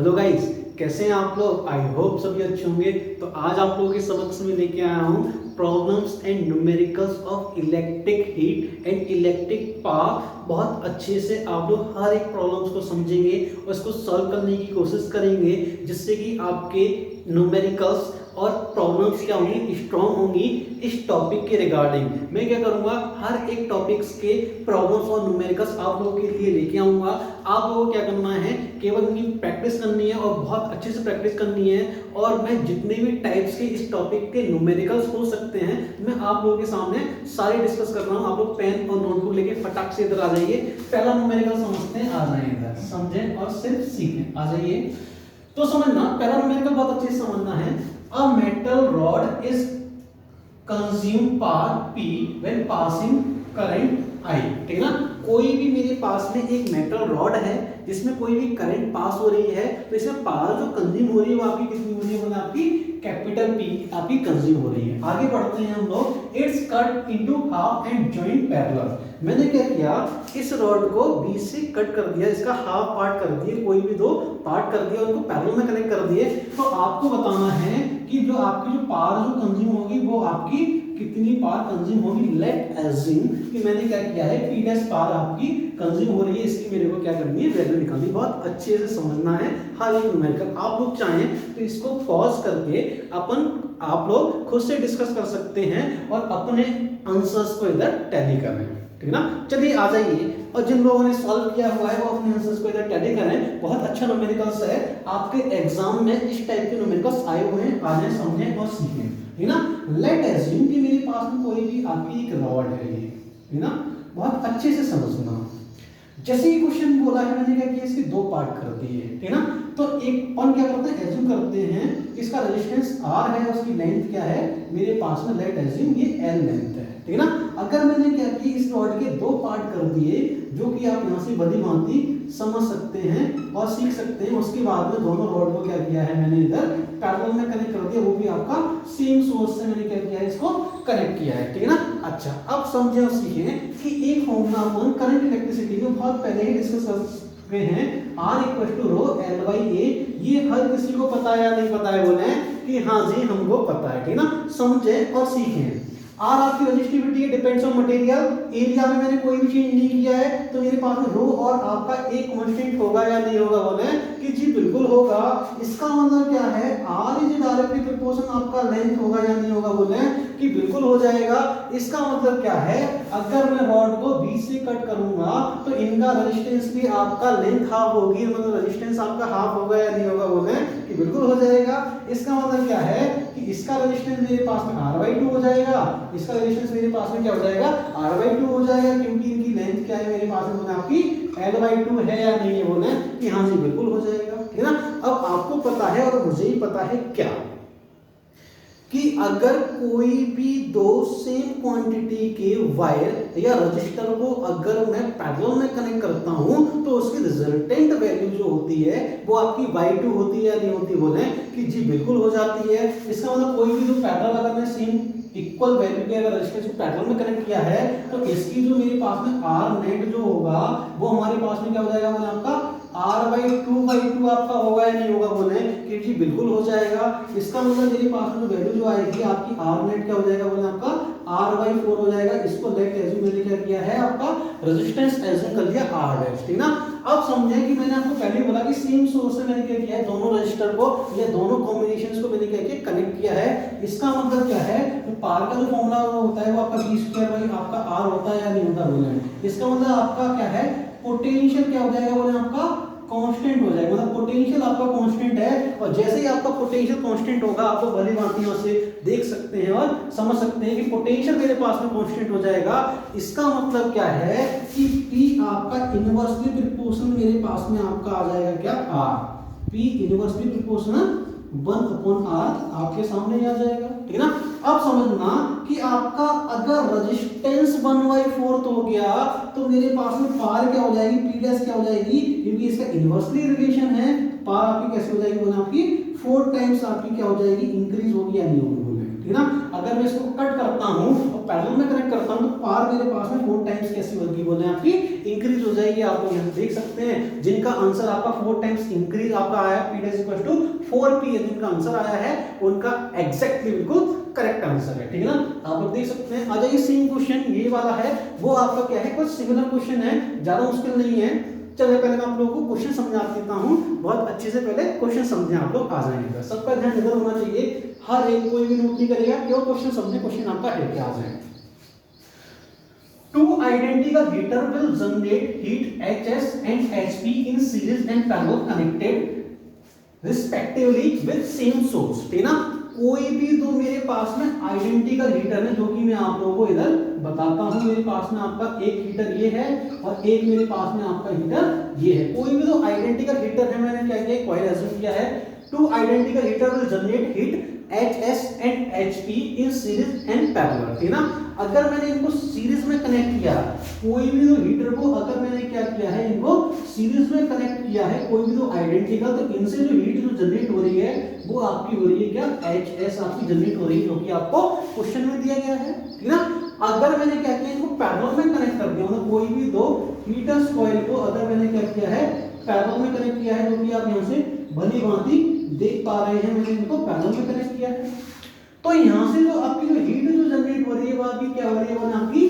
Hello guys, कैसे हैं आप लोग। आई होप सभी अच्छे होंगे। तो आज आप लोगों के समक्ष में लेके आया हूँ problems and numericals of electric heat and electric power. बहुत अच्छे से आप लोग हर एक प्रॉब्लम्स को समझेंगे और इसको सॉल्व करने की कोशिश करेंगे, जिससे कि आपके न्यूमेरिकल्स और प्रॉब्लम्स क्या होंगी, स्ट्रॉन्ग होंगी इस टॉपिक के रिगार्डिंग। मैं क्या करूंगा, हर एक टॉपिक्स के प्रॉब्लम्स और न्यूमेरिकल्स आप लोगों के लिए लेके आऊंगा। आप लोगों को क्या करना है, केवल इनकी प्रैक्टिस करनी है और बहुत अच्छे से प्रैक्टिस करनी है। और मैं जितने भी टाइप्स के इस टॉपिक के न्यूमेरिकल्स हो सकते हैं, मैं आप लोगों के सामने सारे डिस्कस कर रहा हूँ। आप लोग पेन और नोटबुक लेके फटाक से इधर आ जाइए। पहला न्यूमेरिकल समझते हैं, आ जाए इधर, समझें और सिर्फ सीखें। आ जाइए। तो समझना, पहला न्यूमेरिकल बहुत अच्छे से समझना है। A metal rod is consumed power P when passing current I। ठीक है ना। कोई भी मेरे पास में एक मेटल रॉड है जिसमें कोई भी करंट पास हो रही है, तो इसमें पावर जो कंज्यूम हो रही है वो आपकी कितनी हो रही है, मतलब आपकी कैपिटल P आपकी कंज्यूम हो रही है। आगे बढ़ते हैं हम लोग। It's cut into half and joint parallel. मैंने क्या किया, इस रॉड को बीच से कट कर दिया, इसका हाफ पार्ट कर दिए, कोई भी दो पार्ट कर दिया, उनको पैरेलल में कनेक्ट कर दिए। तो आपको बताना है कि जो आपकी जो पावर जो कंज्यूम होगी वो आपकी कितनी पावर कंज्यूम होगी। लेट अज्यूम कि मैंने क्या किया है, P डैश पावर आपकी कंज्यूम हो रही है, इसकी मेरे को क्या करनी है, वैल्यू निकालनी। बहुत अच्छे से समझना है हर एक न्यूमेरिकल। आप लोग चाहें तो इसको पॉज करके आप लोग खुद से डिस्कस कर सकते हैं और अपने आंसर्स को इधर टैली कर रहे हैं। ठीक है ना। चलिए आ जाइए, और जिन लोगों ने सॉल्व किया हुआ है वो अपने आंसर्स को इधर टैली करें। बहुत अच्छा न्यूमेरिकल्स है, आपके एग्जाम में इस टाइप के न्यूमेरिकल्स आए हुए हैं, आ जाए, समझें और सीखें। ठीक है ना। लेट अज्यूम कि मेरे पास में कोई भी आपकी एक रॉड है, ये है ना। बहुत अच्छे से समझना। जैसे ही क्वेश्चन बोला है, मैंने क्या किया, इसके दो पार्ट कर दिए। ठीक है ना। तो एक पॉइंट क्या करते हैं, एज्यूम करते हैं इसका रेजिस्टेंस R है, उसकी लेंथ क्या है मेरे पास में, लेट एज्यूम ये L लेंथ है। ठीक है ना। अगर मैंने क्या किया, इस रॉड के दो पार्ट कर दिए, जो कि आप यहाँ से भली भांति समझ सकते हैं और सीख सकते हैं। उसके बाद में दोनों रॉड को क्या किया है, मैंने इधर पैरेलल में कनेक्ट कर दिया, वो भी आपका सेम सोर्स से मैंने क्या किया है, इसको कनेक्ट किया है। ठीक है ना। अच्छा, अब समझे और सीखें कि एक फॉर्मूला अपन करंट इलेक्ट्रिसिटी में बहुत पहले ही डिस्कस कर चुके हैं, R equal to rho L by A। ये हर किसी को पता है या नहीं पता है, बोले कि हाँ जी हमको पता है। ठीक है ना। समझे और सीखें। R आपकी रेजिस्टिविटी है, डिपेंड्स ऑन मटेरियल। एरिया में मैंने कोई भी चेंज नहीं किया है, तो मेरे पास में रो और आपका एक कांस्टेंट होगा या नहीं होगा, बोले कि जी बिल्कुल होगा। इसका मतलब क्या है, R इज डायरेक्टली प्रोपोर्शन आपका लेंथ होगा या नहीं होगा, बोले कि बिल्कुल हो जाएगा। इसका मतलब क्या है, अगर मैं रॉड को बीच से कट करूंगा तो इनका रेजिस्टेंस भी आपका लेंथ हाफ होगी, मतलब रेजिस्टेंस आपका हाफ होगा या नहीं होगा, बोले कि बिल्कुल हो जाएगा। इसका मतलब क्या है कि इसका रेजिस्टेंस मेरे पास में R/2 हो जाएगा, इसका रेजिस्टेंस मेरे पास में क्या हो जाएगा, R/2 हो जाएगा, क्योंकि इनकी लेंथ क्या है मेरे पास में, बोले आपकी L/2 है या नहीं है, बोले कि हाँ जी बिल्कुल हो जाएगा। ठीक है ना। अब आपको पता है और मुझे ही पता है क्या, कि अगर कोई भी दो सेम क्वांटिटी के वायर या रजिस्टर को अगर मैं पैरेलल में कनेक्ट करता हूं, तो उसकी रिजल्टेंट वैल्यू जो होती है वो आपकी Y2 होती है या नहीं होती, बोले कि जी बिल्कुल हो जाती है। इसका मतलब कोई भी जो पैरेलल अगर मैं सेम इक्वल वैल्यू के अगर रेजिस्टेंस को पैरेलल में कनेक्ट किया है, तो इसकी जो मेरे पास में R नेट जो होगा वो हमारे पास में क्या हो जाएगा, बोले आपका R/2/2 आपका होगा या नहीं होगा, बोले कि जी बिल्कुल हो जाएगा। इसका मतलब मेरे पास में जो वैल्यू जो आएगी आपकी R नेट क्या हो जाएगा, बोले आपका R/4 हो जाएगा। इसको लेट एज्यूम मैंने क्या किया है, आपका रेजिस्टेंस एज्यूम कर दिया R डैश। ठीक ना। अब समझे कि मैंने आपको पहले बोला कि सेम सोर्स से मैंने क्या किया है, दोनों रजिस्टर को या दोनों कॉम्बिनेशंस को मैंने क्या किया, कनेक्ट किया है। इसका मतलब क्या है, तो पावर का जो फॉर्मूला होता है वो आपका V² आपका R होता है या नहीं होता, बोले इसका मतलब आपका क्या है, पोटेंशियल क्या हो जाएगा, बोले आपका कांस्टेंट हो जाएगा। मतलब पोटेंशियल आपका कांस्टेंट है, और जैसे ही आपका पोटेंशियल कांस्टेंट होगा, आप लोग भली भांति से देख सकते हैं और समझ सकते हैं कि पोटेंशियल मेरे पास में कांस्टेंट हो जाएगा। इसका मतलब क्या है कि P आपका इनवर्सली प्रोपोर्शनल मेरे पास में आपका आ जाएगा क्या, R। P inversely proportional 1/R आपके सामने आ जाएगा। ठीक है ना। अब समझना कि आपका अगर रेजिस्टेंस 1/4 हो गया, तो मेरे पास में पावर क्या हो जाएगी, P डैश क्या हो जाएगी, क्योंकि इसका इनवर्सली रिलेशन है। पावर आपकी कैसे हो जाएगी, बोले आपकी 4 टाइम्स आपकी क्या हो जाएगी, इंक्रीज होगी या नहीं होगी, बोले ठीक ना। अगर मैं इसको कट करता हूँ और पैरेलल में कनेक्ट करता हूँ तो पार मेरे पास में 4 टाइम्स कैसी होगी बोले आपकी इंक्रीज हो जाएगी। आप लोग यहाँ देख सकते हैं जिनका आंसर आपका 4 टाइम्स इंक्रीज आपका आया p is equal to 4p, जिनका आंसर आया है उनका एग्जैक्टली बिल्कुल करेक्ट आंसर है, ठीक है ना। आप लोग देख सकते हैं। आ जाइए सेम क्वेश्चन ये वाला है, वो आपका क्या है, कुछ सिमिलर क्वेश्चन है, ज्यादा मुश्किल नहीं है। चलिए पहले मैं आप लोगों को क्वेश्चन समझा देता हूँ, बहुत अच्छे से पहले क्वेश्चन समझे आप लोग आ जाएंगे। सबका ध्यान इधर होना चाहिए, हर एक कोई भी नोट नहीं करेगा, क्यों क्वेश्चन समझे, क्वेश्चन आपका है क्या आ जाए। Two identical heater will generate heat HS and HP in series and parallel connected respectively with same source, ठीक ना। कोई भी दो मेरे पास में आइडेंटिकल हीटर है, जो कि मैं आप लोगों को इधर बताता हूं। मेरे पास में आपका एक हीटर ये है और एक मेरे पास में आपका हीटर ये है। कोई भी दो आइडेंटिकल हीटर है, मैंने क्या किया, कॉइल अज्यूम किया है। Two identical heater will generate heat HS and HP in series and parallel, ठीक ना। अगर मैंने इनको सीरीज में कनेक्ट किया, कोई भी दो हीटर को अगर मैंने क्या किया है, इनको सीरीज में कनेक्ट किया है, कोई भी दो आइडेंटिकल, तो इनसे जो हीट जो जनरेट हो रही है वो आपकी हो रही है क्या, HS आपकी जनरेट हो रही है, जो कि आपको क्वेश्चन में दिया गया है, ठीक ना। अगर मैंने क्या किया, इनको पैरेलल में कनेक्ट कर दिया, मतलब कोई भी दो हीटर्स कॉइल को अगर मैंने क्या किया है, पैरेलल में कनेक्ट किया है, जो कि आप यहाँ से भली भांति देख पा रहे हैं, मैंने इनको पैरेलल में कनेक्ट किया है। तो यहाँ से जो आपकी जो हीट जो जनरेट हो रही है वो आपकी क्या हो रही है, वो आपकी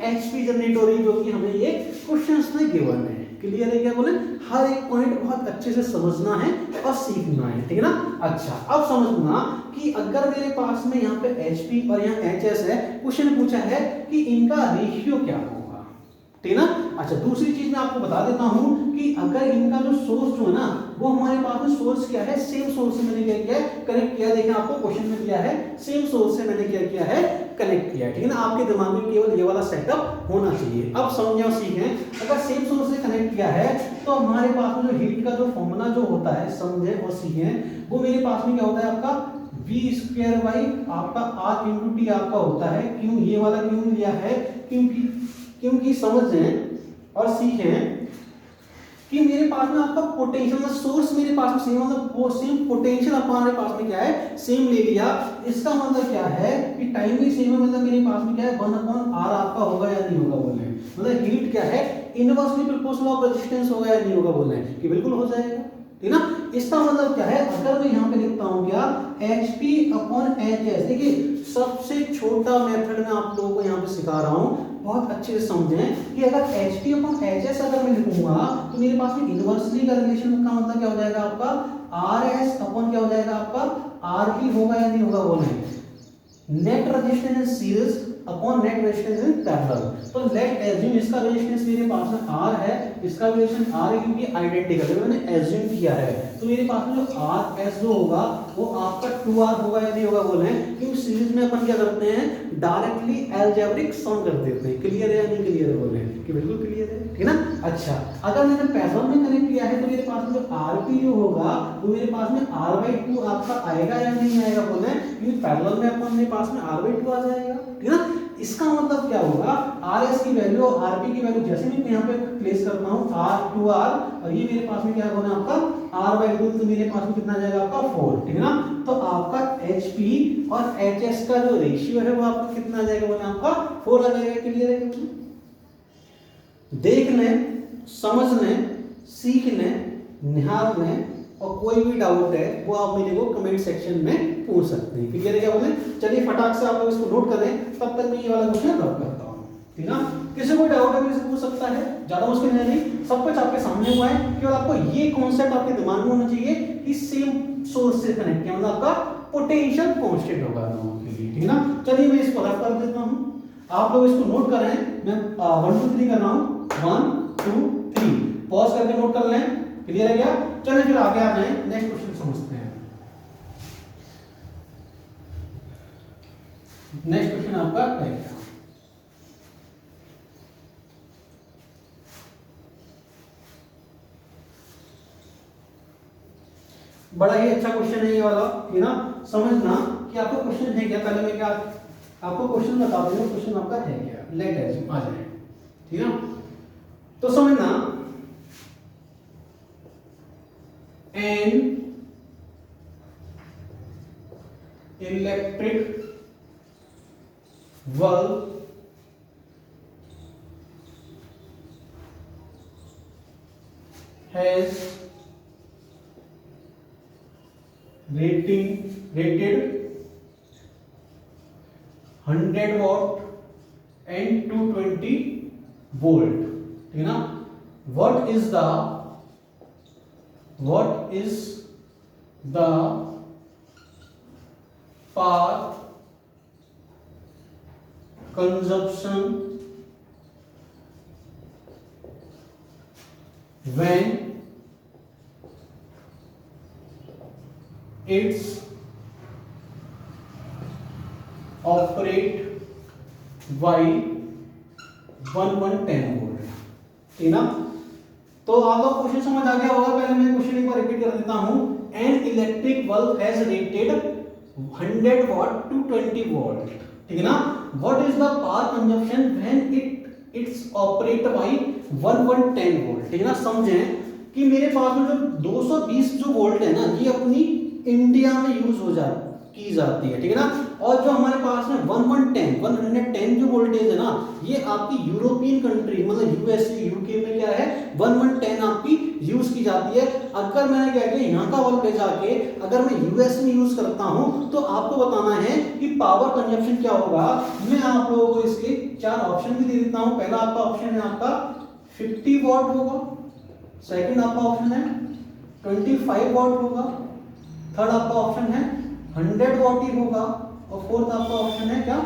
HP जनरेट हो रही है, जो कि हमें ये क्वेश्चंस में गिवन है। क्लियर है क्या बोले, हर एक पॉइंट बहुत अच्छे से समझना है और सीखना है, ठीक है ना। अच्छा अब समझना कि अगर मेरे पास में यहाँ पे HP और यहाँ HS है, क्वेश्चन पूछा है कि इनका रेशियो क्या होगा, ठीक है ना। अच्छा दूसरी चीज मैं आपको बता देता हूं कि अगर इनका जो सोर्स जो है ना, वो हमारे पास में सोर्स क्या है, सेम सोर्स से मैंने क्या किया है, कनेक्ट किया। देखें आपको क्वेश्चन में दिया है सेम सोर्स से मैंने क्या किया है, कनेक्ट किया है, ठीक है ना। आपके दिमाग में केवल ये वाला सेटअप होना चाहिए। अब समझे और सीखें, अगर सेम सोर्स से कनेक्ट किया है तो हमारे पास में जो हीट का जो फॉर्मूला जो होता है, समझे और सीखें, वो मेरे पास में क्या होता है, आपका V² बाई आपका R इंटू T आपका होता है। क्यों ये वाला क्यों लिया है, क्योंकि समझें और सीखें कि मेरे पास में आपका पोटेंशियल सोर्स मेरे पास में सेम, मतलब सेम पोटेंशियल हमारे पास में क्या है, सेम ले लिया। इसका मतलब क्या है कि टाइम भी सेम है, मतलब मेरे पास में क्या है 1/R आपका होगा या नहीं होगा बोल रहे हैं। मतलब हीट क्या है, इनवर्सली प्रोपोर्शनल ऑफ रेजिस्टेंस होगा या नहीं होगा बोल रहे हैं, कि बिल्कुल हो जाएगा, ठीक ना। इसका मतलब क्या है, अगर मैं यहाँ पे लिखता हूँ क्या, HP/HS। देखिए सबसे छोटा मेथड मैं आप लोगों को यहाँ पे सिखा रहा हूँ, बहुत अच्छे से समझें कि अगर HP/HS अगर मैं लिखूंगा तो मेरे पास में इनवर्सली का रिलेशन का मतलब क्या हो जाएगा, आपका RS अपॉन क्या हो जाएगा, आपका RP होगा या नहीं होगा बोल रहे हैं। Net resistance in series upon net resistance in parallel. तो लेट एज्यूम इसका रेजिस्टेंस मेरे पास में R है, इसका रेजिस्टेंस R है, क्योंकि आइडेंटिकल है, मैंने एज्यूम किया है। तो मेरे पास में जो RS जो होगा वो आपका 2R होगा या नहीं होगा बोल रहे हैं, क्योंकि सीरीज में अपन क्या करते हैं, डायरेक्टली अलजेब्रिक सम कर देते हैं। क्लियर है या नहीं क्लियर है बोल रहे हैं, कि बिल्कुल क्लियर है, ठीक है ना। अच्छा अगर मैंने पैरेलल में कनेक्ट किया है तो मेरे पास में जो RP जो होगा वो मेरे पास में R/2 आपका आएगा या नहीं आएगा बोल रहे हैं, क्योंकि पैरेलल में अपन मेरे पास में R/2 आ जाएगा, ठीक है ना। इसका मतलब क्या होगा, RS की वैल्यू और RP की वैल्यू जैसे मैं यहाँ पे प्लेस करता हूँ R2R, और ये मेरे पास में क्या होगा आपका R/2, तो मेरे पास में कितना आ जाएगा आपका 4, ठीक है ना। तो आपका HP और HS का जो रेशियो है वो आपका कितना आ जाएगा बोले, आपका 4 आ जाएगा। क्लियर है, देखने समझने सीखने निहारने, और कोई भी डाउट है वो आप मेरे को कमेंट सेक्शन में पूछ सकते हैं। क्लियर है क्या बोले, चलिए फटाक से आप लोग इसको नोट करें, तब तक मैं ये वाला क्वेश्चन रब करता हूँ, ठीक है ना। किसी को डाउट है मेरे से पूछ सकता है, ज्यादा मुश्किल है नहीं, सब कुछ आपके सामने हुआ है। केवल आपको ये कॉन्सेप्ट आपके दिमाग में होना चाहिए कि सेम सोर्स से कनेक्ट किया, मतलब आपका पोटेंशियल कांस्टेंट होगा दोनों के लिए, ठीक है ना। चलिए मैं इसको रब कर देता हूँ, आप लोग इसको नोट करें। मैं 1 2 3 कर रहा हूँ, 1 2 3, पॉज करके नोट कर लें। क्लियर है क्या, चलिए फिर आगे आ जाएं, नेक्स्ट क्वेश्चन समझते हैं। नेक्स्ट क्वेश्चन आपका है क्या, बड़ा ही अच्छा क्वेश्चन है ये वाला, ठीक है ना। समझना कि आपको क्वेश्चन है क्या, पहले मैं क्या आपको क्वेश्चन बता दूंगा, क्वेश्चन आपका है क्या, लेट एज्यूम आ जाए, ठीक है ना। तो समझना, an electric valve has rated 100 watt and 220 volt, ठीक है ना। what is the power consumption when it's operate by 1110 volt, ठीक है ना। तो आप लोग क्वेश्चन समझ आ गया होगा। पहले मैं क्वेश्चन एक बार रिपीट कर देता हूं। An electric bulb has rated 100 watt to 20 volt, ठीक है ना। What is the power consumption when it's operate by 1110 volt, ठीक है ना। समझें कि मेरे पास में जो 220 जो वोल्ट है ना, ये अपनी इंडिया में यूज की जाती है, ठीक है ना। और जो हमारे पास में 110 जो वोल्टेज है ना, ये आपकी यूरोपियन कंट्री मतलब यूएसए यूके में क्या है 110 आपकी यूज की जाती है। अगर मैंने क्या किया यहाँ का बल्ब ले जाके अगर मैं यूएस में यूज करता हूं तो आपको बताना है कि पावर कंजप्शन क्या होगा। मैं आप लोगों को इसके 4 ऑप्शन भी दे देता हूं। पहला आपका ऑप्शन है आपका 50 वॉट होगा, सेकंड आपका ऑप्शन है 25 वॉट होगा, थर्ड आपका ऑप्शन है 100 वॉट ही होगा और फोर्थ आपका ऑप्शन है क्या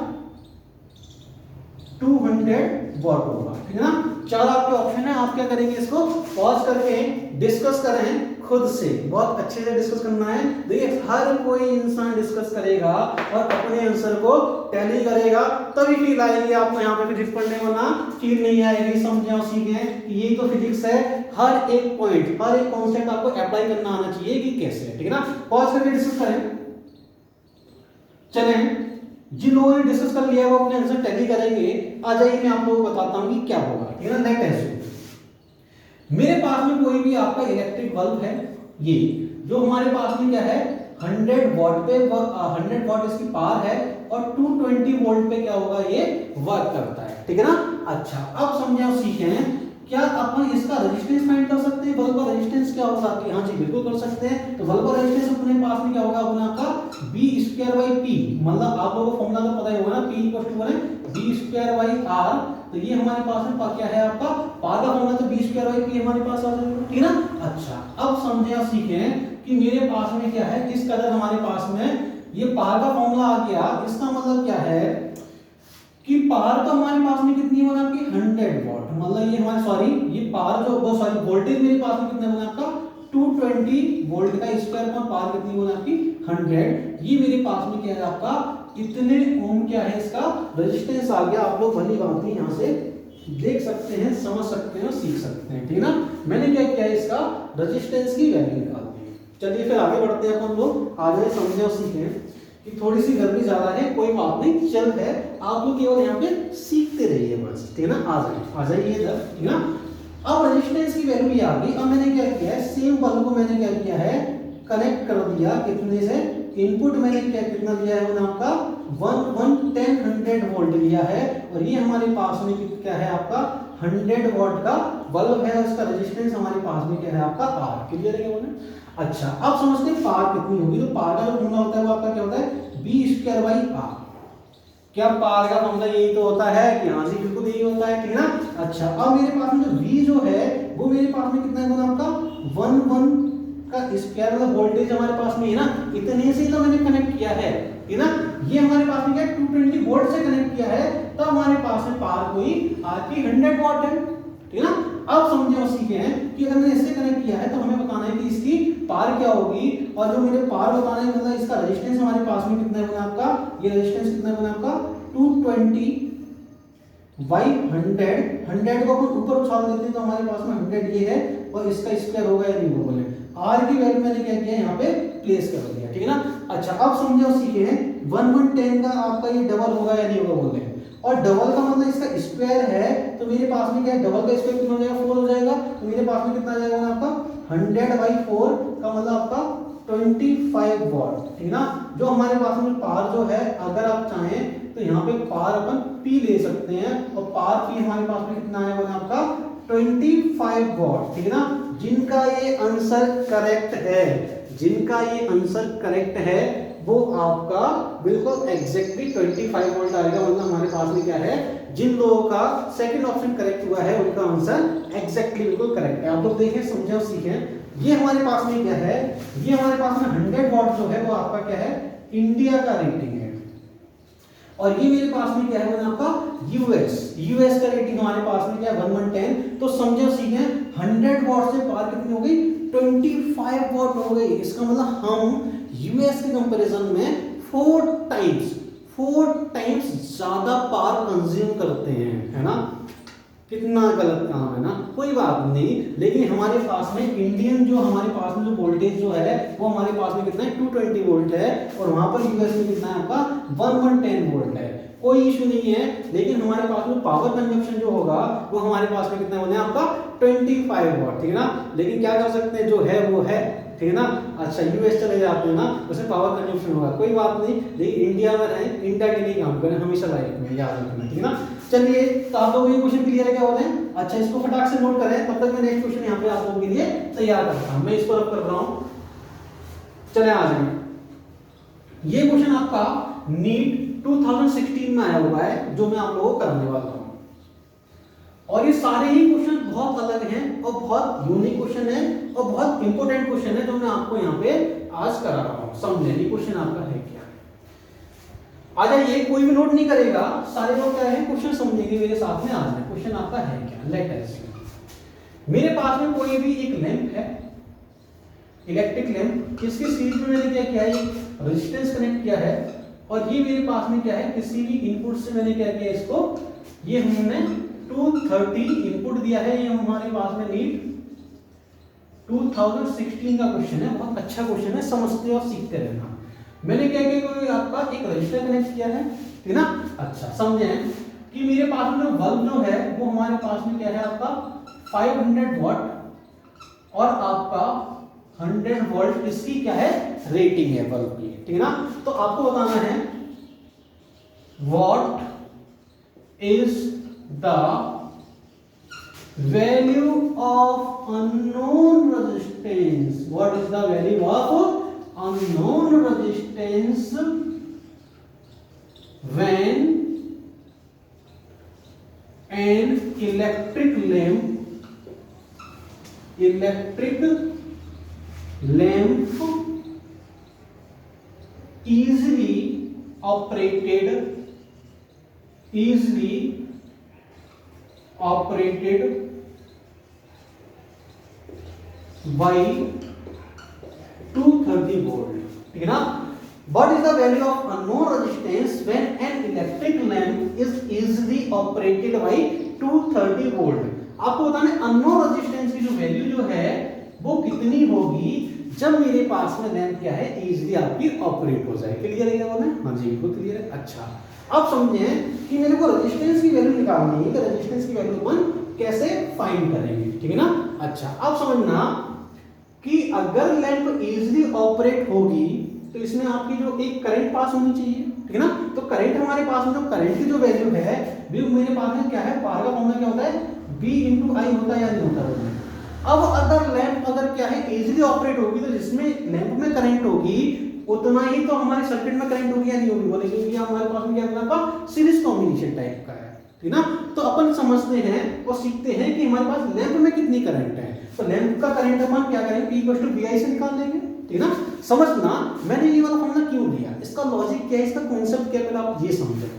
200 वॉट होगा, ठीक है ना। 4 आपके ऑप्शन है। आप क्या करेंगे, इसको पॉज करके डिस्कस करें खुद से, बहुत अच्छे से डिस्कस करना है। देखिए हर कोई इंसान डिस्कस करेगा और अपने आंसर को टैली करेगा, तभी फील आएगी आपको यहाँ पे फिजिक्स पढ़ने में, ना फील नहीं आएगी। समझे और सीखें कि यही तो फिजिक्स है। हर एक पॉइंट हर एक कॉन्सेप्ट आपको अप्लाई करना आना चाहिए कि कैसे, ठीक है ना। पॉज करके डिस्कस करें। चलें, जिन लोगों ने डिस्कस कर लिया वो अपने आंसर टैली करेंगे। आ जाइए मैं आप लोगों को बताता हूं कि क्या होगा, ठीक है ना। लेट अस मेरे पास में कोई भी आपका इलेक्ट्रिक बल्ब है, ये जो हमारे पास में क्या है 100 वॉट पे 100 वॉट इसकी पावर है और 220 वोल्ट पे क्या होगा ये वर्क करता है, ठीक है ना। अच्छा, अब समझे और सीखें, क्या अपन इसका रेजिस्टेंस फाइंड कर सकते हैं। बल्ब का रेजिस्टेंस क्या होगा आपके, हाँ जी बिल्कुल कर सकते हैं। तो बल्ब का रेजिस्टेंस अपने पास में क्या होगा अपने आपका B²/P, मतलब आप लोगों को फॉर्मूला तो पता ही होगा ना, P = B²/R। तो ये हमारे पास में क्या है आपका पावर का फॉर्मूला, तो B²/P हमारे पास आ जाएगा, ठीक है ना। अच्छा, अब समझे और सीखें कि मेरे पास में क्या है, किस कदर हमारे पास में ये पावर का फॉर्मूला आ गया। इसका मतलब क्या है कि पावर तो हमारे पास में कितनी है आपकी 100 वॉट, मतलब ये हमारे सॉरी ये पावर जो वो सॉरी वोल्टेज मेरे पास में कितना बना आपका 220 वोल्ट का स्क्वायर पर पावर कितनी बना आपकी 100। ये मेरे पास में क्या है आपका इतने ओम क्या है इसका रेजिस्टेंस आ गया। आप लोग भली बात नहीं यहाँ से देख सकते हैं, समझ सकते हैं और सीख सकते हैं, ठीक है ना। मैंने क्या किया है इसका रेजिस्टेंस की वैल्यू निकाल दी। चलिए फिर आगे बढ़ते हैं अपन लोग, आ जाए समझे और सीखें कि थोड़ी सी गर्मी ज्यादा है, कोई बात नहीं, चल है। आप लोग केवल यहाँ पे सीखते रहिए बस, ठीक है ना। आ जाइए इधर, ठीक है ना। अब रेजिस्टेंस की वैल्यू भी आ गई। अब मैंने क्या किया है, सेम बल्ब को मैंने क्या किया है कनेक्ट कर दिया कितने से, इनपुट मैंने क्या कितना लिया है मैंने आपका 110 वोल्ट लिया है और ये हमारे पास में क्या है आपका 100 वॉट का बल्ब है। उसका रेजिस्टेंस हमारे पास में क्या है आपका R। क्लियर है क्या बोले। अच्छा, अब समझते हैं पावर कितनी होगी। तो पावर का जो फॉर्मूला होता है वो आपका क्या होता है B²/R। क्या पावर का फॉर्मूला यही तो होता है कि हाँ जी बिल्कुल यही होता है, ठीक है ना। अच्छा, अब मेरे पास में जो V जो है वो मेरे पास में कितना है आपका 11 का स्क्वायर, मतलब वोल्टेज हमारे पास में है ना, इतने से ही तो मैंने कनेक्ट किया है, ठीक है ना। ये हमारे पास में क्या 220 वोल्ट से कनेक्ट किया है, तो हमारे पास में पावर कोई आपकी 100 वॉट है, ठीक है ना। अब समझे और सीखे हैं कि अगर मैंने इससे कनेक्ट किया है तो हमें बताना है कि इसकी पावर क्या होगी। और जो मुझे पावर बताना है मतलब इसका रेजिस्टेंस हमारे पास में कितना है आपका, ये रेजिस्टेंस कितना है आपका 220/100 को अपन ऊपर उछाल देते हैं तो हमारे पास में 100 ये है और इसका स्क्वायर होगा या नहीं होगा बोले। R की वैल्यू मैंने क्या किया यहाँ पे प्लेस कर दिया, ठीक है ना। अच्छा, अब समझे और सीखे हैं 110 का आपका ये डबल होगा या नहीं होगा बोले। और डबल का मतलब इसका स्क्वायर है, तो मेरे पास में क्या है डबल का स्क्वायर कितना हो जाएगा 4 हो जाएगा। तो मेरे पास में कितना आ जाएगा आपका 100/4 का मतलब आपका 25 वॉट, ठीक है ना। जो हमारे पास में पावर जो है अगर आप चाहें तो यहाँ पे पावर अपन P ले सकते हैं और पावर P हमारे पास में कितना है वो आपका 25 वॉट, ठीक है ना। जिनका ये आंसर करेक्ट है, जिनका ये आंसर करेक्ट है वो आपका बिल्कुल एग्जैक्टली 25 वोल्ट आएगा। मतलब हमारे पास में क्या है, जिन लोगों का सेकंड ऑप्शन करेक्ट हुआ है उनका आंसर एग्जैक्टली बिल्कुल करेक्ट है। आप लोग देखें, समझे और सीखें। ये हमारे पास में क्या है, ये हमारे पास में 100 वॉट जो है वो आपका क्या है, इंडिया का रेटिंग है। और ये मेरे पास में क्या है, वो आपका यूएस का रेटिंग हमारे पास में क्या है 1110। तो समझे और सीखें, 100 वॉट से पावर कितनी हो गई, 25 वॉट हो गई। इसका मतलब हम यूएस के कंपैरिजन में 4 टाइम्स ज्यादा पावर कंज्यूम करते हैं, है ना। कितना गलत काम है ना, कोई बात नहीं। लेकिन हमारे पास में इंडियन जो हमारे पास में जो वोल्टेज जो है वो हमारे पास में कितना है 220 वोल्ट है, और वहां पर यूएस में कितना है आपका 1110 वोल्ट है। कोई इशू नहीं है। लेकिन हमारे पास में पावर कंजप्शन जो होगा वो हमारे पास में कितना होने आपका 25 वॉट, ठीक है ना। लेकिन क्या कर सकते हैं, जो है वो है, ठीक है ना। अच्छा, यूएस चले जाते हैं ना, उसमें पावर कंजप्शन होगा, कोई बात नहीं। लेकिन इंडिया में रहें, इंडिया के लिए काम करें हमेशा लाइफ में, याद रखना, ठीक है ना। चलिए, तो आप लोगों को ये क्वेश्चन क्लियर है, क्या बोले। अच्छा, इसको फटाक से नोट करें, तब तक मैं नेक्स्ट क्वेश्चन यहाँ पे आप लोगों के लिए तैयार करता हूं। मैं इसको रख कर रहा हूं, चले आ जाइए। ये क्वेश्चन आपका नीट 2016 में आया हुआ है, जो मैं आप लोगों को कराने वाला हूं। और ये सारे ही क्वेश्चन बहुत अलग हैं और बहुत यूनिक क्वेश्चन है और बहुत इंपॉर्टेंट क्वेश्चन है, जो मैं आपको यहाँ पे आज करा रहा हूँ। समझे, ये क्वेश्चन आपका है क्या। आ जाइए, कोई भी नोट नहीं करेगा, सारे लोग क्या है क्वेश्चन समझेंगे मेरे साथ में। आ जाए, क्वेश्चन आपका है क्या। लेट अस सी, मेरे पास में कोई भी एक लैंप है, इलेक्ट्रिक लैंप, इसकी सीरीज में मैंने क्या किया है, रेजिस्टेंस कनेक्ट किया है। और ये मेरे पास में क्या है, किसी भी इनपुट से मैंने क्या किया, इसको ये हमने 230 इनपुट दिया है। ये हमारे पास में नीट 2016 का क्वेश्चन है, बहुत अच्छा क्वेश्चन है, समझते और सीखते रहना। मैंने क्या किया, कोई आपका एक रजिस्टर कनेक्ट किया है, ठीक है ना। अच्छा, समझे कि मेरे पास में जो बल्ब जो है वो हमारे पास में क्या है आपका 500 वॉट और आपका 100 वोल्ट इसकी क्या है रेटिंग है बल्ब की, ठीक है ना। तो आपको बताना है what is the value of unknown resistance, what is the value of unknown resistance when an electric lamp easily operated by 230 volt, ठीक है ना। What is the value of unknown resistance when an electric lamp is easily operated by 230 volt. आपको बताना है unknown resistance की जो value जो है वो कितनी होगी जब मेरे पास में लैंप क्या है इजीली आपकी ऑपरेट हो जाए। क्लियर है क्या बोले? हाँ जी, बिल्कुल क्लियर है। अच्छा, अब समझे कि मेरे को रेजिस्टेंस की वैल्यू निकालनी है, कि रेजिस्टेंस की वैल्यू अपन कैसे फाइंड करेंगे, ठीक है ना। अच्छा, अब समझना कि अगर लैंप इजीली ऑपरेट होगी तो इसमें आपकी जो एक करंट पास होनी चाहिए, ठीक है ना। तो करंट हमारे पास में जो करंट की जो वैल्यू है भी मेरे पास में क्या है, पावर का फॉर्मूला क्या होता है, V × I होता है या नहीं होता है। अब अगर लैंप अगर क्या है इजीली ऑपरेट होगी तो जिसमें लैंप में करंट होगी उतना ही तो हमारे सर्किट में करंट होगी या नहीं होगी बोले, क्योंकि हमारे पास में क्या होगा सीरीज कॉम्बिनेशन टाइप का है, ठीक है ना। तो अपन समझते हैं और सीखते हैं कि हमारे पास लैंप में कितनी करंट है। तो लैंप का करंट अपन क्या करेंगे, P = VI से निकाल देंगे, ठीक है ना। समझना मैंने ये वाला फॉर्मूला क्यों लिया, इसका लॉजिक क्या है, इसका कॉन्सेप्ट क्या है, पहले आप ये समझें।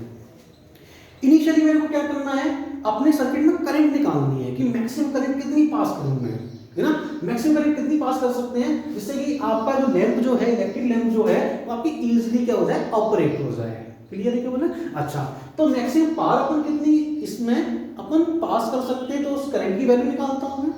इनिशियली मेरे को क्या करना है, अपने सर्किट में करंट निकालनी है कि मैक्सिमम करंट कितनी पास करूं मैं, है ना। मैक्सिमम करंट कितनी पास कर सकते हैं जिससे कि आपका जो लैंप जो है, इलेक्ट्रिक लैंप जो है वो आपकी इजीली क्या हो जाए, ऑपरेट हो जाए। क्लियर है क्या बोले? अच्छा, तो मैक्सिमम पावर अपन कितनी इसमें अपन पास कर सकते हैं, तो उस करंट की वैल्यू निकालता हूं मैं।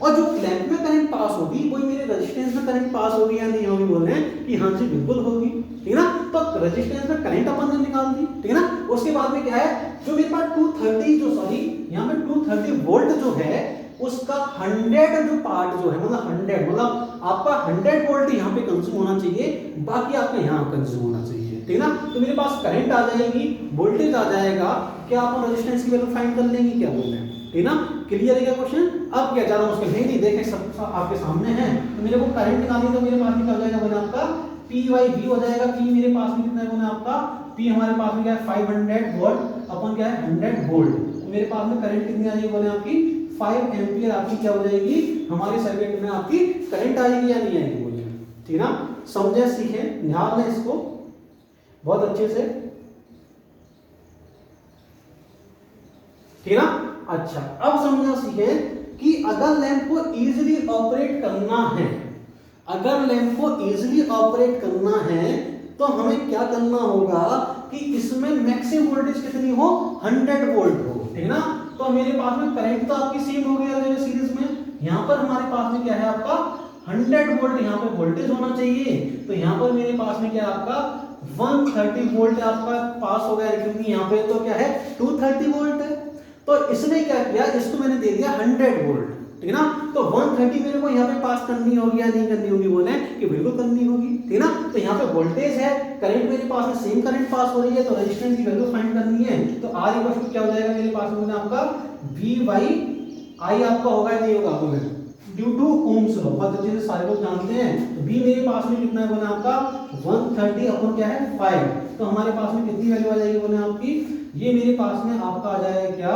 और जो लैंप में करंट पास होगी वही मेरे रेजिस्टेंस में करंट पास होगी या नहीं होगी, बोल रहे हैं कि हाँ जी बिल्कुल होगी, ठीक है ना। तो रेजिस्टेंस में करंट अपन ने निकाल दी, ठीक है ना। उसके बाद में क्या है, जो मेरे पास 230 जो सॉरी यहाँ पे 230 वोल्ट जो है उसका 100 जो पार्ट जो है, मतलब 100 मतलब आपका 100 वोल्ट यहाँ पे कंज्यूम होना चाहिए, बाकी आपका यहाँ कंज्यूम होना चाहिए। ठीक है ना। तो मेरे पास करंट आ जाएगी, वोल्टेज आ जाएगा, क्या आप रेजिस्टेंस की वैल्यू फाइंड कर लेंगे, क्या बोल रहे हैं, ठीक ना। क्लियर है क्या क्वेश्चन। अब क्या ज्यादा मुश्किल है नहीं, देखें सब आपके सामने है। तो मेरे को करंट निकालनी, तो मेरे पास क्या हो जाएगा बोले आपका P/V हो जाएगा। P मेरे पास में कितना है बोले आपका, P हमारे पास में क्या है 500 वोल्ट अपन क्या है 100 वोल्ट। तो मेरे पास में करंट कितनी आ जाएगी बोले आपकी 5 एम्पियर आपकी क्या हो जाएगी, हमारे सर्किट में आपकी करंट आएगी या नहीं आएगी बोलिए, ठीक ना। समझे, सीखे, ध्यान दें इसको बहुत अच्छे से, ठीक ना। अच्छा, अब समझना सीखे कि अगर लैंप को इजीली ऑपरेट करना है, अगर लैंप को इजीली ऑपरेट करना है तो हमें क्या करना होगा कि इसमें मैक्सिमम वोल्टेज कितनी हो 100 वोल्ट हो, ठीक ना। तो मेरे पास में करंट तो आपकी सेम हो गया सीरीज में, यहाँ पर हमारे पास में क्या है आपका 100 वोल्ट यहाँ पे वोल्टेज होना चाहिए। तो यहाँ पर मेरे पास में क्या है आपका 130 वोल्ट आपका पास हो गया, क्योंकि यहाँ पे तो क्या है 230 वोल्ट है। तो इसने क्या किया, इसको मैंने दे दिया 100 वोल्ट, ठीक ना। तो 130 मेरे को यहाँ पे पास करनी होगी या नहीं करनी होगी, बोले कि बिल्कुल करनी होगी, ठीक ना। तो यहाँ पे वोल्टेज है, करंट मेरे पास में सेम करंट पास हो रही है, तो रेजिस्टेंस की वैल्यू फाइंड करनी है। तो R इक्वल टू क्या हो जाएगा मेरे पास में आपका V/I आपका होगा या नहीं होगा, बोले ड्यू टू ओम्स लॉ, बहुत अच्छे से सारे लोग जानते हैं। तो V मेरे पास में कितना है बोले आपका 130 अपन क्या है 5, तो हमारे पास में कितनी वैल्यू आ जाएगी बोले आपकी, ये मेरे पास में आपका आ जाएगा क्या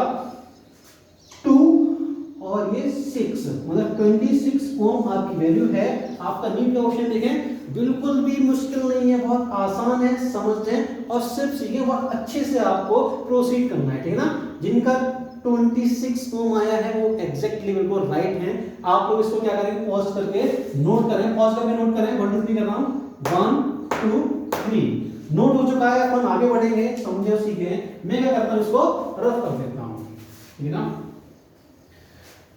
2 और ये 6, मतलब 26 ओम आपकी वैल्यू है। आपका नीट का क्वेश्चन देखें, बिल्कुल भी मुश्किल नहीं है, बहुत आसान है, समझें और सिर्फ सीखें, बहुत अच्छे से आपको प्रोसीड करना है, ठीक है ना। जिनका 26 ओम आया है वो एग्जैक्टली बिल्कुल राइट है। आप लोग इसको क्या करेंगे, पॉज करके नोट करें, पॉज करके नोट करें, 1 2 3 कर रहा हूं, 1 2 3 नोट हो चुका है। अपन आगे बढ़ेंगे, समझे और सीखें। मैं क्या करता हूं, इसको रफ कर देता हूं, ठीक है ना।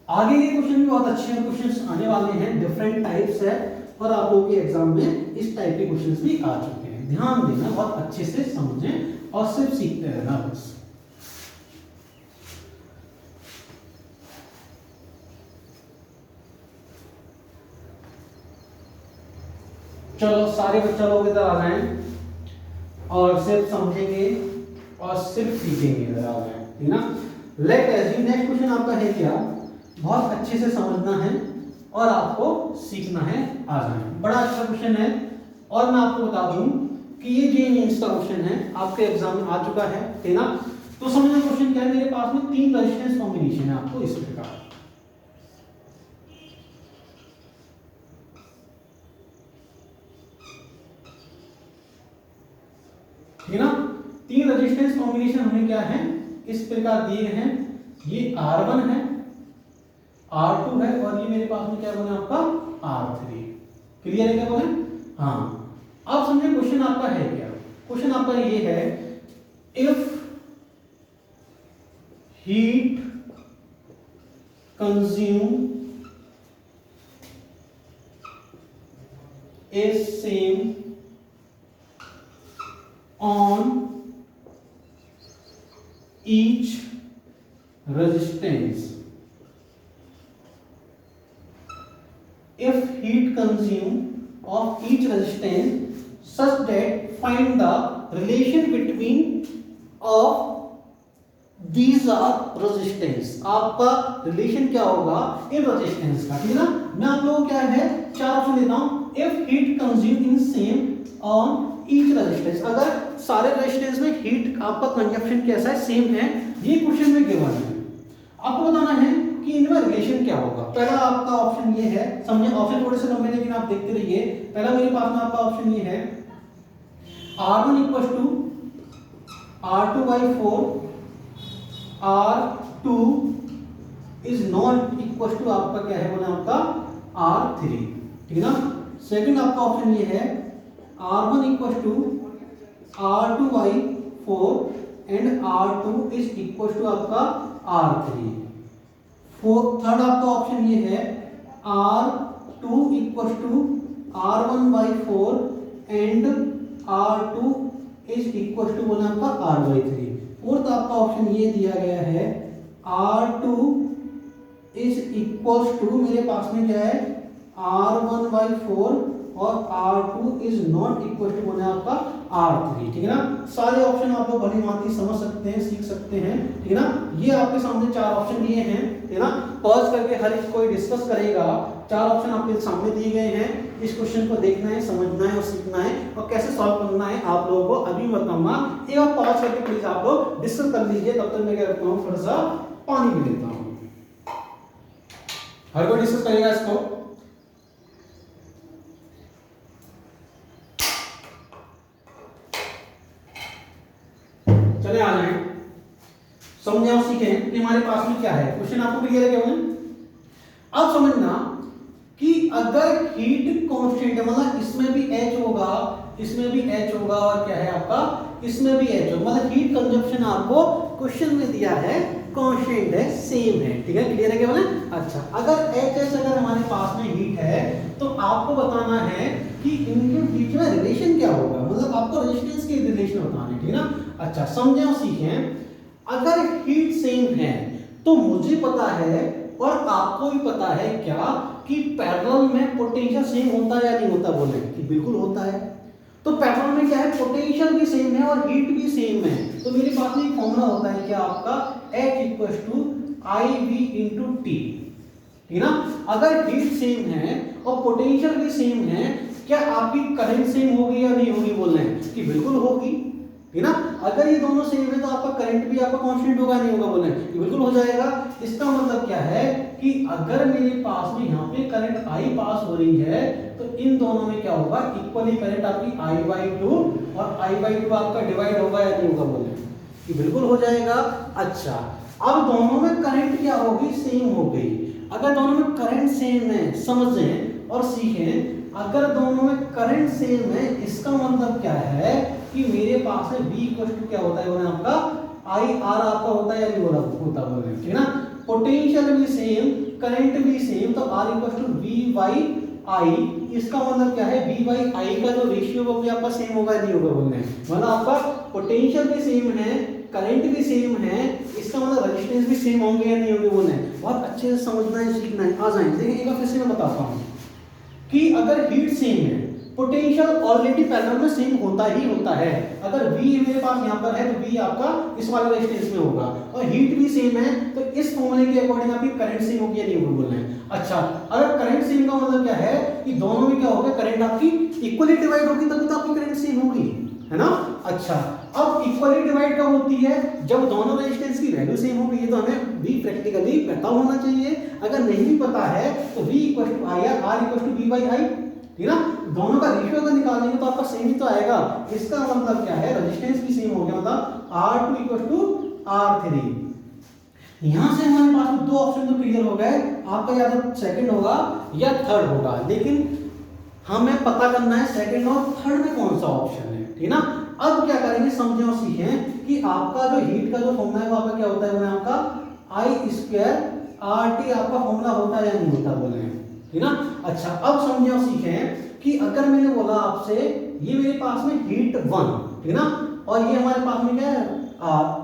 आगे के क्वेश्चन भी बहुत अच्छे हैं, क्वेश्चंस आने वाले हैं, डिफरेंट टाइप्स है, और आप लोगों के एग्जाम में इस टाइप के क्वेश्चंस भी आ चुके हैं। ध्यान देना, बहुत अच्छे से समझें और सिर्फ सीखते रहना बस। चलो सारे बच्चा लोग इधर आ जाएं और सिर्फ समझेंगे और सिर्फ सीखेंगे, इधर आ जाएं, ठीक ना। लेट एज्यूम नेक्स्ट क्वेश्चन आपका है क्या, बहुत अच्छे से समझना है और आपको सीखना है, आ जाए। बड़ा अच्छा क्वेश्चन है, और मैं आपको बता दूं कि ये जे मींस का क्वेश्चन है, आपके एग्जाम में आ चुका है, ठीक ना। तो समझना क्वेश्चन क्या है, मेरे पास में 3 रेजिस्टेंस कॉम्बिनेशन है, आपको इस प्रकार, ठीक ना। 3 रेजिस्टेंस कॉम्बिनेशन हमें क्या है इस प्रकार दिए हैं, ये R1 है, R2 है, और ये मेरे पास में क्या बना आपका R3। क्लियर है क्या बोले, हाँ। अब समझे क्वेश्चन आपका है क्या, क्वेश्चन आपका ये है, if heat consume is same on each resistance, if heat consumed of each resistance such that find the relation between of these are resistance, आपका रिलेशन क्या होगा इन रेजिस्टेंस का, ठीक है ना। मैं आप लोगों को क्या है 4 ऑप्शन देता हूं, if heat consumed in same on each resistance, अगर सारे रेजिस्टेंस में हीट आपका कंजप्शन कैसा है, सेम है, ये क्वेश्चन में गिवन है। आपको बताना है कि इनमें रिलेशन क्या होगा। पहला आपका ऑप्शन ये है, समझे ऑप्शन थोड़े से लंबे लेकिन आप देखते रहिए। पहला मेरे पास में आपका ऑप्शन ये है, R1 equal to R2/4, R2 is not equal to आपका क्या है बोला आपका R3, ठीक है ना। सेकंड आपका ऑप्शन ये है, R1 equal to R2/4 and R2 is equal to आपका R3। थर्ड आपका ऑप्शन ये है, R2 equal to R1/4 and R2 is equal to बोला आपका R/3। फोर्थ आपका ऑप्शन ये दिया गया है, R2 इज इक्वल टू मेरे पास में क्या है R1/4 और R2 is not equal to बोले आपका R3, ठीक है ना। सारे ऑप्शन आप लोग भली भांति समझ सकते हैं, सीख सकते हैं, ठीक है ना। ये आपके सामने 4 ऑप्शन दिए हैं, ठीक है ना। पॉज करके हर एक कोई डिस्कस करेगा। 4 ऑप्शन आपके सामने दिए गए हैं, इस क्वेश्चन को देखना है, समझना है और सीखना है, और कैसे सॉल्व करना है आप लोगों को अभी बताऊंगा। एक बार पॉज करके प्लीज आप लोग डिस्कस कर लीजिए, तब तक मैं क्या करता हूँ, थोड़ा सा पानी भी लेता हूँ। हर कोई डिस्कस करेगा इसको। चले आ जाएं, समझे और सीखें कि हमारे पास में क्या है। क्वेश्चन आपको क्लियर है क्या बोले? अब समझना कि अगर हीट कांस्टेंट है, मतलब इसमें भी H होगा, इसमें भी H होगा, और क्या है आपका, इसमें भी H होगा, मतलब हीट कंजप्शन आपको क्वेश्चन में दिया है कांस्टेंट है, सेम है, ठीक है। क्लियर है क्या बोले? अच्छा, अगर H अगर हमारे पास में हीट है तो आपको बताना है कि इनके बीच में रिलेशन क्या होगा, मतलब आपको रेजिस्टेंस के रिलेशन बताने, ठीक है ना। अच्छा, समझे और सीखें। अगर हीट सेम है तो मुझे पता है और आपको भी पता है क्या कि पैरेलल में पोटेंशियल सेम होता है या नहीं होता, बोले कि बिल्कुल होता है। तो पैरेलल में क्या है, पोटेंशियल भी सेम है और हीट भी सेम है। तो मेरे पास में एक फॉर्मूला होता है क्या आपका, H equal IV into T, ठीक है ना। अगर हीट सेम है और पोटेंशियल भी सेम है, क्या आपकी करंट सेम होगी या नहीं होगी, बोल रहे हैं कि बिल्कुल होगी, ठीक है ना। अगर ये दोनों सेम है तो आपका करंट भी आपका कांस्टेंट होगा नहीं होगा, बोल रहे हैं कि बिल्कुल हो जाएगा। इसका मतलब क्या है कि अगर मेरे पास में यहाँ पे करंट I पास हो रही है तो इन दोनों में क्या होगा, इक्वली करंट आपकी I/2 और I/2 आपका डिवाइड होगा या नहीं होगा, बोल रहे हैं कि बिल्कुल हो जाएगा। अच्छा, अब दोनों में करंट क्या होगी, सेम हो गई। अगर दोनों में करंट सेम है, समझें और सीखें, अगर दोनों में करंट सेम है इसका मतलब क्या है कि मेरे पास में V इक्वल टू क्या होता है, बोले आपका IR आपका होता है या नहीं होता, बोल रहे हैं, ठीक है ना। पोटेंशियल भी सेम, करंट भी सेम, तो R इक्वल टू V/I। इसका मतलब क्या है, V/I का जो रेशियो वो भी आपका सेम होगा या नहीं होगा, बोल रहे हैं। मतलब आपका पोटेंशियल भी सेम है, करंट भी सेम है, इसका मतलब रेजिस्टेंस भी सेम होंगे या नहीं होंगे, बोल रहे हैं। बहुत अच्छे से समझना है, सीखना है। आ जाए देखिए, एक बार फिर से मैं बताता हूँ कि अगर हीट सेम है, पोटेंशियल ऑलरेडी पैरेलल में सेम होता ही होता है। अगर V मेरे पास यहाँ पर है तो V आपका इस वाले रेजिस्टेंस में होगा, और हीट भी सेम है तो इस फॉर्मूले के अकॉर्डिंग आपकी करंट सेम होगी या नहीं होगी, बोल रहे हैं। अच्छा, अगर करंट सेम का मतलब क्या है कि दोनों में क्या होगा, करंट आपकी इक्वली डिवाइड होगी, तभी तो आपकी करंट सेम होगी, है ना। अच्छा, अब इक्वली डिवाइड कब होती है, जब दोनों रेजिस्टेंस की वैल्यू सेम होगी। ये तो हमें भी प्रैक्टिकली पता होना चाहिए। अगर नहीं भी पता है तो V equal to IR, R equal to V/I, ठीक है ना। दोनों का रेशियो अगर निकालेंगे तो आपका सेम ही तो आएगा। इसका मतलब क्या है, रेजिस्टेंस भी सेम हो गया, मतलब R2 इक्वल टू R3। यहां से हमारे पास में 2 ऑप्शन तो क्लियर हो गए, आपका या तो सेकंड होगा या थर्ड होगा, लेकिन हमें पता करना है सेकंड और थर्ड में कौन सा ऑप्शन है, ठीक है ना। अब क्या करेंगे, समझें और सीखें कि आपका जो हीट का जो फॉर्मूला है वो आपका क्या होता है, बोले आपका I² RT आपका फॉर्मूला होता है या नहीं होता, बोले, ठीक है ना। अच्छा, अब समझें और सीखें कि अगर मैंने बोला आपसे ये मेरे पास में हीट 1, ठीक है ना, और ये हमारे पास में क्या है,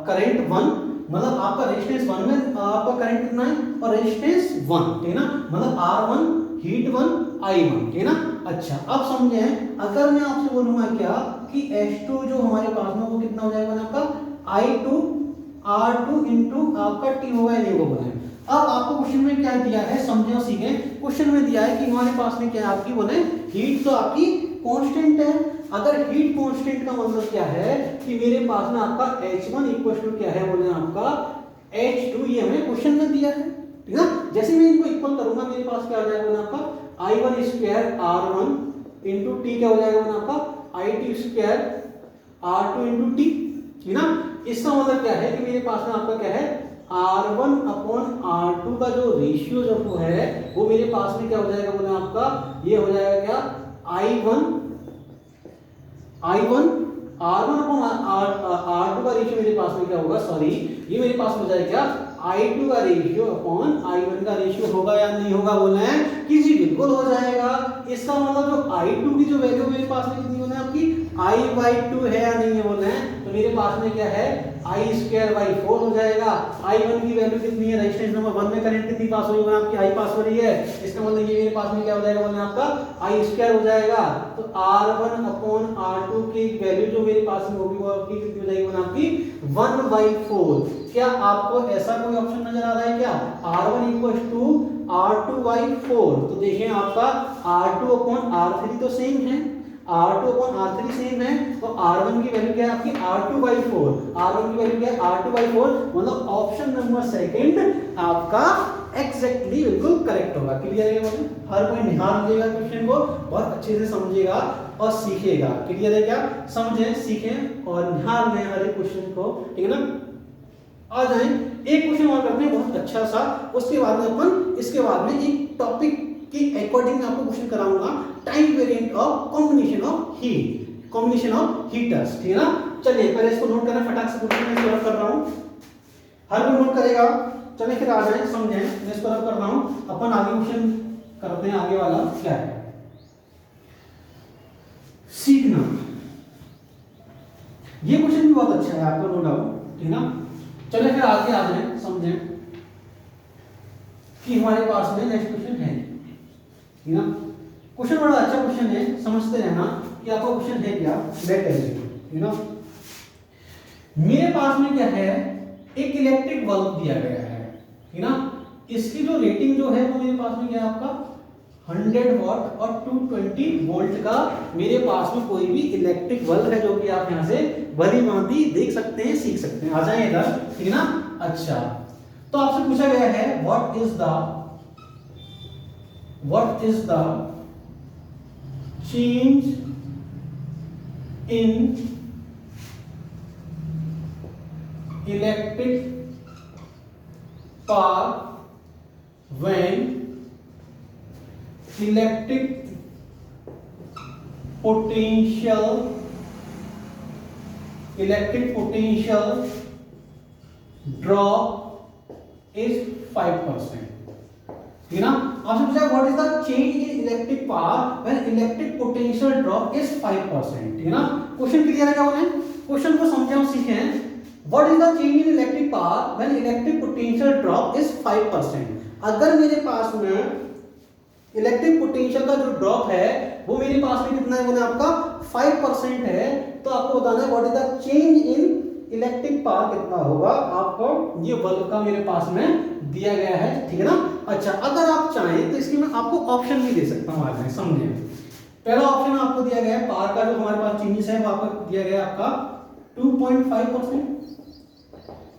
करंट 1, मतलब आपका रेजिस्टेंस 1 में आपका करंट कितना है और रेजिस्टेंस 1, ठीक है ना, मतलब R1 हीट 1 I1, ठीक है ना। अच्छा, अब समझें, अगर मैं आपसे बोलूंगा क्या कि H2 जो हमारे पास में वो कितना हो जाएगा आपका I2 R2 इंटू आपका T होगा या नहीं होगा, बोले। अब आपको क्वेश्चन में क्या दिया है, समझें और सीखें। क्वेश्चन में दिया है कि हमारे पास में क्या है आपकी, बोले हीट तो आपकी कांस्टेंट है। अगर हीट कांस्टेंट का मतलब क्या है कि मेरे पास में आपका H1 इक्वल टू क्या है, बोले आपका H2, ये हमें क्वेश्चन में दिया है, ठीक है ना। जैसे मैं इनको इक्वल करूंगा मेरे पास क्या हो जाएगा, बोले आपका I1² R1 इंटू टी क्या हो जाएगा, बोले आपका I2² R2 इंटू टी, ठीक है ना। इसका मतलब क्या है कि मेरे पास में आपका क्या है, R1 अपॉन R2 का जो रेशियो जो है वो मेरे पास में क्या हो जाएगा, बोले आपका ये हो जाएगा क्या, I1 R1 अपॉन R2 का रेशियो मेरे पास में क्या होगा, सॉरी ये मेरे पास हो जाएगा क्या, I2 का रेशियो अपॉन I1 का रेशियो होगा या नहीं होगा, बोले हैं कि जी बिल्कुल हो जाएगा। इसका मतलब जो I2 की जो वैल्यू मेरे पास में कितनी होना है आपकी I/2 है या नहीं है बोल रहे हैं, तो मेरे पास में क्या है I²/4 हो जाएगा। I1 की वैल्यू कितनी है, रेजिस्टेंस नंबर 1 में करंट कितनी पास हो रही है, आपकी I पास हो रही है, इसका मतलब ये मेरे पास में क्या हो जाएगा बोलना आपका I² हो जाएगा। तो R1/R2 की वैल्यू जो मेरे पास में होगी वो आपकी कितनी हो जाएगी बोलना आपकी 1/4। क्या आपको ऐसा कोई ऑप्शन नजर आ रहा है क्या, R1/R2/4? तो देखिए आपका R2/R3 तो सेम है, R2/R3 सेम है, तो R1 की वैल्यू क्या है आपकी R2/4, R1 की वैल्यू क्या है R2/4, मतलब ऑप्शन नंबर सेकंड आपका एग्जैक्टली बिल्कुल करेक्ट होगा। क्लियर है बोले, हर कोई निहार लेगा क्वेश्चन को, बहुत अच्छे से समझेगा और सीखेगा। क्लियर है क्या, समझें सीखें और निहार लें हर एक क्वेश्चन को, ठीक है ना। आ जाए एक क्वेश्चन और करते हैं बहुत अच्छा सा, उसके बाद में अपन इसके बाद में एक टॉपिक के अकॉर्डिंग आपको क्वेश्चन कराऊंगा, time variant of combination of heaters, ठीक है ना। चलिए पहले इसको नोट करना, फटाक से क्वेश्चन में सॉल्व कर रहा हूं, हर कोई नोट करेगा। चलिए फिर आ जाए समझें, मैं इसको सॉल्व कर रहा हूं, अपन आगे क्वेश्चन करते हैं। आगे वाला क्या है, सीखना। ये क्वेश्चन भी बहुत अच्छा है आपका, नो डाउट, ठीक है ना। चलिए फिर आगे आ जाए, समझें कि हमारे पास में नेक्स्ट क्वेश्चन है, ठीक है ना। क्वेश्चन बड़ा अच्छा क्वेश्चन है, समझते रहना कि आपका क्वेश्चन है क्या, मैं कह रही हूं, ठीक है ना। मेरे पास में क्या है, एक इलेक्ट्रिक बल्ब दिया गया है, ठीक है ना। इसकी जो रेटिंग जो है वो मेरे पास में क्या है आपका 100 वॉट और 220 वोल्ट का मेरे पास में कोई भी इलेक्ट्रिक बल्ब है, जो कि आप यहां से भली भांति देख सकते हैं, सीख सकते हैं। आ जाए इधर, ठीक है ना। अच्छा, तो आपसे पूछा गया है what is the change in electric power when electric potential drop is 5%, ठीक है ना। आपसे पूछा what is the change in electric power when electric potential drop is 5%, ठीक है ना। क्वेश्चन क्लियर है क्या बोले, क्वेश्चन को समझे और सीखें। What is the change in electric power when electric potential drop is 5%। अगर मेरे पास में इलेक्ट्रिक पोटेंशियल का जो ड्रॉप है वो मेरे पास में कितना है बोले आपका 5% है, तो आपको बताना है what is the change in electric power कितना होगा, आपको ये बल्ब का मेरे पास में दिया गया है, ठीक है ना। अच्छा, अगर आप चाहें तो इसकी मैं आपको ऑप्शन भी दे सकता हूं, आगे समझे। पहला ऑप्शन आपको दिया गया है पावर का जो हमारे पास चेंजेस है वो आपको दिया गया है आपका 2.5%,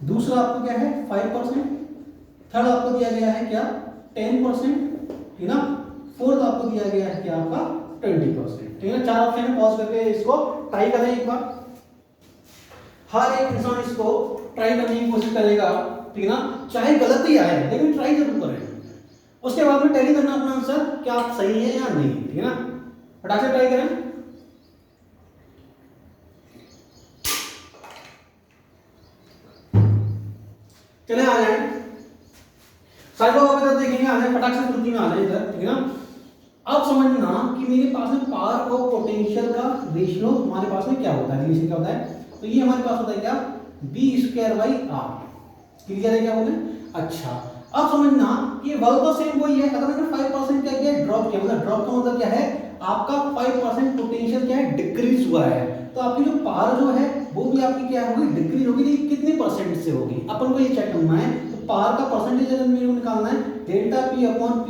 दूसरा आपको क्या है 5%, थर्ड आपको दिया गया है क्या 10%, ठीक है ना। फोर्थ आपको दिया गया है क्या आपका 20%, ठीक है। चार ऑप्शन में पॉज करके इसको ट्राई करें एक बार, हर एक इंसान इसको ट्राई करने की कोशिश करेगा, ठीक है ना। चाहे गलत ही आए लेकिन ट्राई जरूर करें, उसके बाद में टैली करना अपना आंसर क्या आप सही है या नहीं, ठीक है ना। फटाक से ट्राई करें। चले आ जाए, सारे लोग अभी तक देखेंगे, आ जाए फटाक से फुर्ती में आ जाए इधर, ठीक है ना। अब समझना कि मेरे पास में पावर और पोटेंशियल का रेशियो हमारे पास में क्या होता है, रिलेशन क्या होता है। तो ये हमारे पास होता है क्या B²/R, क्लियर है क्या बोले। अच्छा, अब समझना कि बल्ब तो सेम वही है, अगर मैंने 5% क्या किया ड्रॉप किया, मतलब ड्रॉप का मतलब क्या है आपका 5% पोटेंशियल क्या है डिक्रीज हुआ है, तो आपकी जो पावर जो है वो भी आपकी क्या होगी डिक्रीज होगी, लेकिन कितने परसेंट से होगी अपन को ये चेक करना है। तो पावर का परसेंटेज अगर मेरे को निकालना है डेल्टा P/P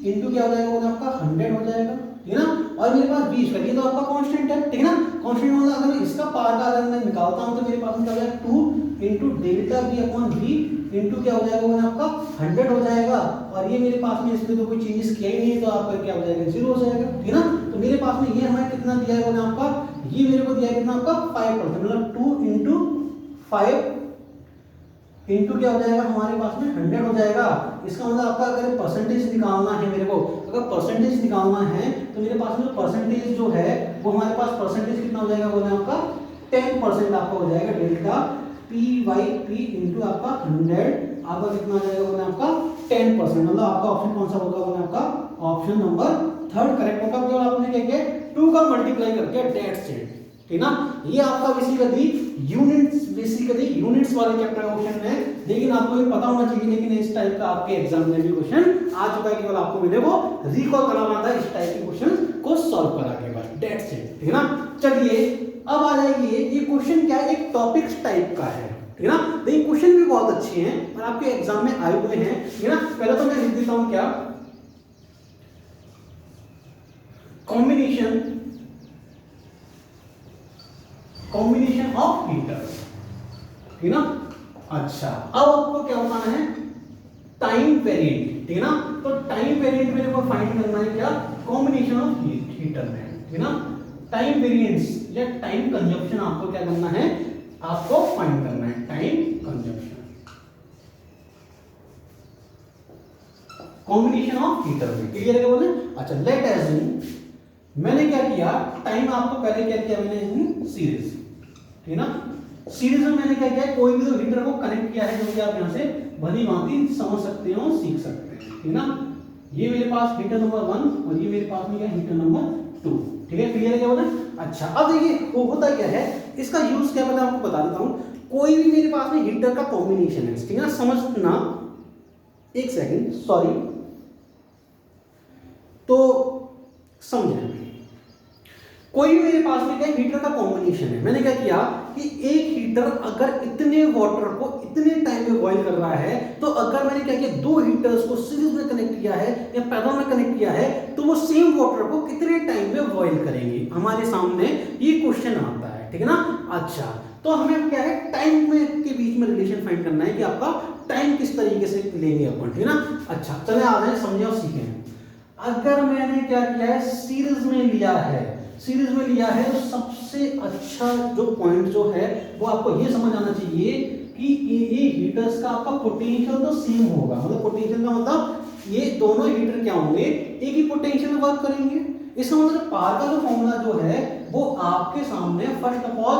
इनटू क्या हो जाएगा वो आपका 100 हो जाएगा, ठीक है ना। और मेरे पास 20 का, ये तो आपका कांस्टेंट है, ठीक है ना। कांस्टेंट मतलब अगर मैं इसका पावर का अगर मैं निकालता हूं तो मेरे पास क्या हो जाएगा 2 इनटू डेल्टा P/V इनटू क्या हो जाएगा वो आपका 100 हो जाएगा। और ये मेरे पास में इसमें तो कोई चेंजेस किया ही नहीं है, तो आपका क्या हो जाएगा 0 हो जाएगा, ठीक है ना। तो मेरे पास में ये हमें कितना दिया है वो आपका, ये मेरे को दिया है कितना आपका 5%, मतलब 2 इनटू 5 इनटू क्या हो जाएगा हमारे पास में 100 हो जाएगा। इसका मतलब आपका अगर परसेंटेज निकालना है मेरे को, अगर परसेंटेज निकालना है तो मेरे पास में परसेंटेज जो है वो हमारे पास परसेंटेज कितना हो जाएगा बोले आपका 10% आपका हो जाएगा, डेल्टा P/P इनटू आपका 100 आपका कितना हो जाएगा बोले आपका 10%, मतलब आपका ऑप्शन कौन सा होगा बोले आपका ऑप्शन नंबर 3 करेक्ट होगा। केवल आपने क्या किया 2 का मल्टीप्लाई करके डेट से ठीक ना। ये आपका बेसिकली यूनिट्स वाले चैप्टर का क्वेश्चन है, लेकिन आपको ये पता होना चाहिए लेकिन इस टाइप का आपके एग्जाम में भी क्वेश्चन आ चुका है, केवल आपको मेरे को रिकॉल कराना था इस टाइप के क्वेश्चन को सॉल्व करा के बाद, दैट्स इट, ठीक है ना। चलिए अब आ जाइए, ये क्वेश्चन क्या है, एक टॉपिक्स टाइप का है, ठीक है ना। लेकिन क्वेश्चन भी बहुत अच्छे हैं और आपके एग्जाम में आए हुए हैं, ठीक है ना। पहले तो मैं लिख देता हूं क्या, कॉम्बिनेशन ऑफ हीटर, ठीक ना। अच्छा अब आपको क्या बताना है, टाइम वेरिएंट, ठीक है ना। तो टाइम वेरिएंट मेरे को फाइंड करना है क्या, कॉम्बिनेशन ऑफ हीटर में, ठीक है ना। टाइम वेरिएंस या टाइम कंजप्शन आपको क्या करना है, आपको फाइंड करना है time consumption, combination of heater में, क्लियर है क्या बोले। अच्छा लेट एज्यूम मैंने क्या किया, टाइम आपको पहले क्या किया मैंने, सीरीज, ठीक है ना। सीरीज में मैंने क्या किया, कोई भी तो हीटर को कनेक्ट किया है, जो कि आप यहां से भली भांति समझ सकते हो, सीख सकते हैं, ठीक ना। ये मेरे पास हीटर नंबर 1 और ये मेरे पास में क्या हीटर नंबर 2, ठीक है, क्लियर है क्या बोले। अच्छा अब देखिए वो होता क्या है, इसका यूज क्या मैं आपको बता देता हूं। कोई भी मेरे पास में हीटर का कॉम्बिनेशन है, ठीक है ना, समझना, एक सेकंड सॉरी, तो समझे, कोई भी मेरे पास में क्या हीटर का कॉम्बिनेशन है, मैंने क्या किया कि एक हीटर अगर इतने वाटर को इतने टाइम में बॉईल कर रहा है, तो अगर मैंने क्या किया, दो हीटर्स को सीरीज में कनेक्ट किया है या पैरेलल में कनेक्ट किया है, तो वो सेम वाटर को कितने टाइम में बॉईल करेंगे, हमारे सामने ये क्वेश्चन आता है, ठीक है ना। अच्छा तो हमें क्या है, टाइम में के बीच में रिलेशन फाइंड करना है कि आपका टाइम किस तरीके से लेंगे अपन, ठीक है ना। अच्छा चले आ जाए, समझे और सीखें। अगर मैंने क्या किया है, सीरीज में लिया है, सीरीज में लिया है, तो सबसे अच्छा जो पॉइंट जो है वो आपको ये समझ आना चाहिए कि ये हीटर्स का आपका पोटेंशियल तो सेम होगा, मतलब पोटेंशियल का मतलब ये दोनों हीटर क्या होंगे, एक ही पोटेंशियल में वर्क करेंगे। इसका मतलब पावर का जो फॉर्मूला जो है वो आपके सामने फर्स्ट ऑफ ऑल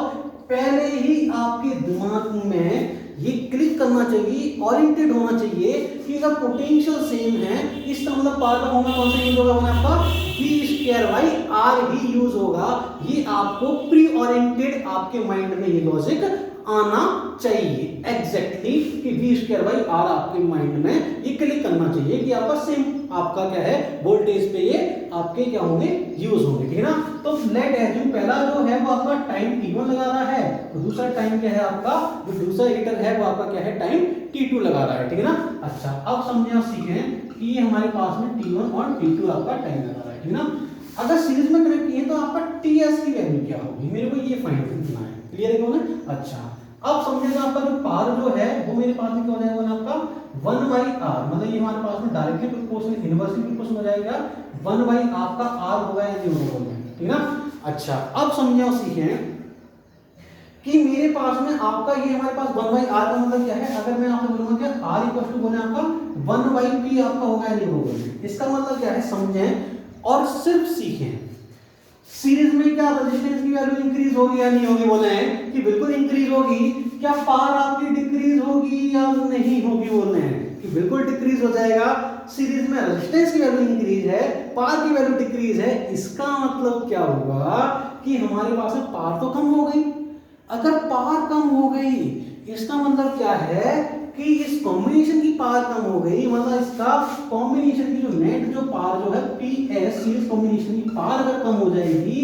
पहले ही आपके दिमाग में ये क्लिक करना चाहिए, ओरिएंटेड होना चाहिए कि अगर पोटेंशियल सेम है, इसका मतलब पावर का फॉर्मूला कौन सा यूज होगा, आपका V²/R ही यूज होगा। ये आपको प्री ओरिएंटेड आपके माइंड में ये लॉजिक आना चाहिए एग्जैक्टली कि V²/R आपके माइंड में ये क्लिक करना चाहिए कि आपका सेम आपका क्या है वोल्टेज पे ये आपके क्या होंगे, यूज होंगे, ठीक है ना। तो लेट एज्यूम पहला जो है वो आपका टाइम T1 लगा रहा है, तो दूसरा टाइम क्या है आपका, जो दूसरा हीटर है वो आपका क्या है, टाइम T2 लगा रहा है, ठीक है ना। अच्छा अब समझे और सीखें कि ये हमारे पास में T1 और T2 आपका टाइम लगा रहा है, ठीक है ना। अगर सीरीज में कनेक्ट किए तो आपका TS की वैल्यू क्या होगी, मेरे को ये फाइंड करना है, क्लियर है क्या। अच्छा अब समझिएगा आपका जो पावर जो है वो मेरे पास में क्या हो जाएगा आपका 1/R, मतलब ये हमारे पास में डायरेक्टली प्रोपोर्शनल इनवर्सली प्रोपोर्शनल हो जाएगा, 1/R आपका R होगा या नहीं होगा, ठीक ना। अच्छा अब समझिए और सीखें कि मेरे पास में आपका ये हमारे पास 1/R का मतलब क्या है, अगर मैं आपसे बोलूंगा क्या R इक्वल टू बोले आपका 1/P आपका होगा या नहीं होगा, इसका मतलब क्या है समझें और सिर्फ सीखें। सीरीज में क्या रेजिस्टेंस की वैल्यू इंक्रीज होगी या नहीं होगी, बोले हैं कि बिल्कुल इंक्रीज होगी। क्या पावर आपकी डिक्रीज होगी या नहीं होगी, बोलते हैं कि बिल्कुल डिक्रीज हो जाएगा। सीरीज में रेजिस्टेंस की वैल्यू इंक्रीज है, पावर की वैल्यू डिक्रीज है, इसका मतलब क्या हुआ कि हमारे पास में पावर तो कम हो गई। अगर पावर कम हो गई इसका मतलब क्या है कि इस कॉम्बिनेशन की पावर कम हो गई, मतलब इसका कॉम्बिनेशन की जो नेट जो पावर जो है PS सीरीज कॉम्बिनेशन की पावर अगर कम हो जाएगी,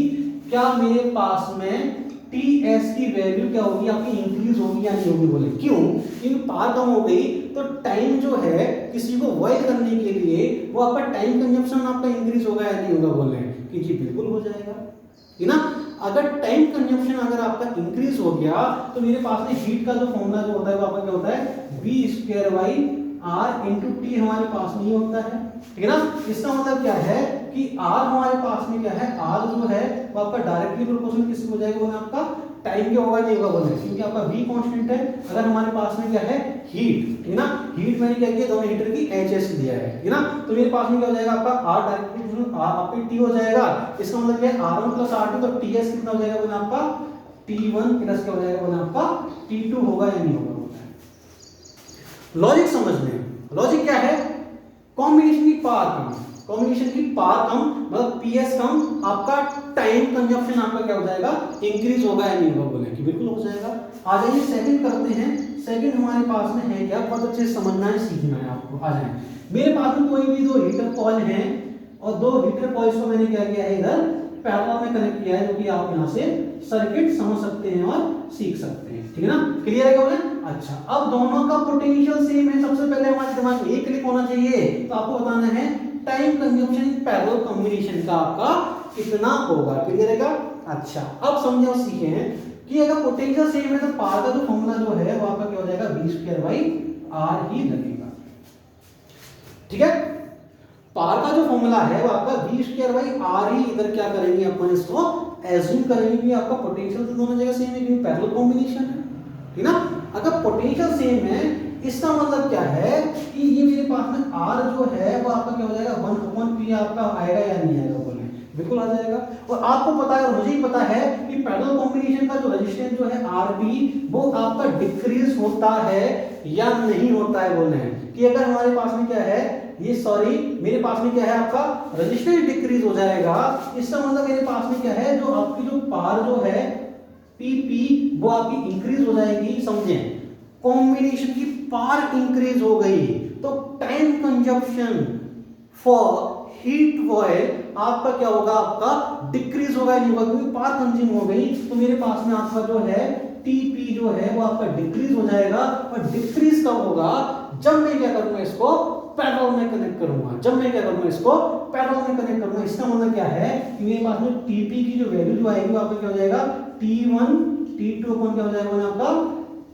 क्या मेरे पास में TS की वैल्यू क्या होगी आपकी, इंक्रीज होगी या नहीं होगी, बोले क्यों, क्योंकि पावर कम हो गई तो टाइम जो है किसी को वॉइड करने के लिए वो आपका टाइम कंजप्शन आपका इंक्रीज होगा या नहीं होगा, बोले कि जी बिल्कुल हो जाएगा, है ना। अगर टाइम कंजप्शन अगर आपका इंक्रीज हो गया तो मेरे पास में हीट का जो फॉर्मूला जो होता है वो आपका क्या होता है, V²/R × T हमारे पास में ही होता है, ठीक है ना। इसका मतलब क्या है कि R हमारे पास में क्या है, R जो है वो आपका डायरेक्टली प्रोपोर्शनल किससे हो जाएगा, बोले आपका टाइम क्या होगा नहीं होगा, बोले क्योंकि आपका V कांस्टेंट है। अगर हमारे पास में क्या है हीट, ठीक है ना, हीट मैंने क्या किया, दोनों हीटर की HS दिया है, ठीक है ना, तो मेरे पास में क्या हो जाएगा आपका R डायरेक्टली R आपके T हो जाएगा। इसका मतलब क्या है R1 + R2, तो TS कितना हो जाएगा, बोले आपका T1 प्लस क्या हो जाएगा, बोले आपका T2 होगा या नहीं होगा। लॉजिक समझ लें, लॉजिक क्या है, कॉम्बिनेशन की पावर कम, कॉम्बिनेशन की पावर कम मतलब पीएस कम, आपका टाइम कंजप्शन आपका क्या हो जाएगा, इंक्रीज होगा या नहीं होगा, बोले कि बिल्कुल हो जाएगा। आ जाइए सेकंड करते हैं। सेकंड हमारे पास में है क्या, बहुत अच्छे से समझना है, सीखना है आपको। आ जाए, मेरे पास में कोई भी दो हीटर कॉइल हैं और दो हीटर कॉइल्स को मैंने क्या किया है, इधर पैरेलल में कनेक्ट किया है, जो कि आप यहाँ से सर्किट समझ सकते हैं और सीख सकते हैं, ठीक है ना, क्लियर है क्या बोले। अच्छा, अब दोनों का पोटेंशियल सेम है, सबसे पहले हमारे दिमाग में ये क्लिक होना चाहिए, तो आपको बताना है time consumption in parallel combination का आपका कितना होगा, क्लियर है क्या। अच्छा, अब समझे और सीखे हैं कि अगर पोटेंशियल सेम है तो पावर का जो फॉर्मूला जो है वो आपका क्या हो जाएगा, V²/R ही लगेगा, ठीक है। पावर का जो फॉर्मूला है वो आपका V²/R ही, इधर क्या करेंगे अपन इसको एज्यूम करेंगे कि आपका पोटेंशियल तो दोनों जगह सेम है क्योंकि पैरेलल कॉम्बिनेशन है, ठीक ना। अगर पोटेंशियल सेम है इसका मतलब क्या है कि ये मेरे पास में R जो है वो आपका क्या हो जाएगा, 1/P आपका आएगा या नहीं आएगा, बोले बिल्कुल आ जाएगा। और आपको पता है और मुझे ही पता है कि पैरेलल कॉम्बिनेशन का जो रेजिस्टेंस जो है Rp वो आपका डिक्रीज होता है या नहीं होता है, बोले कि अगर हमारे पास में क्या है ये, सॉरी मेरे पास में क्या है आपका रेजिस्टेंस डिक्रीज हो जाएगा, इसका मतलब मेरे पास में क्या है, जो आपकी जो पावर जो है Pp वो आपकी इंक्रीज हो जाएगी, समझे। कॉम्बिनेशन की पावर इंक्रीज हो गई तो time consumption for heat voile आपका क्या होगा, आपका डिक्रीज होगा नहीं होगा, क्योंकि पावर कंज्यूम हो गई तो मेरे पास में आपका जो है Tp जो है वो आपका डिक्रीज हो जाएगा। और डिक्रीज कब होगा, जब मैं क्या करूंगा, इसको पैरेलल में कनेक्ट करूंगा, जब मैं क्या करूंगा, इसको पैरेलल में कनेक्ट करूंगा। इसका मतलब क्या है कि मेरे पास में Tp की जो वैल्यू जो आएगी वो आपका क्या हो जाएगा, T1 T2 अपन क्या हो जाएगा, वो आपका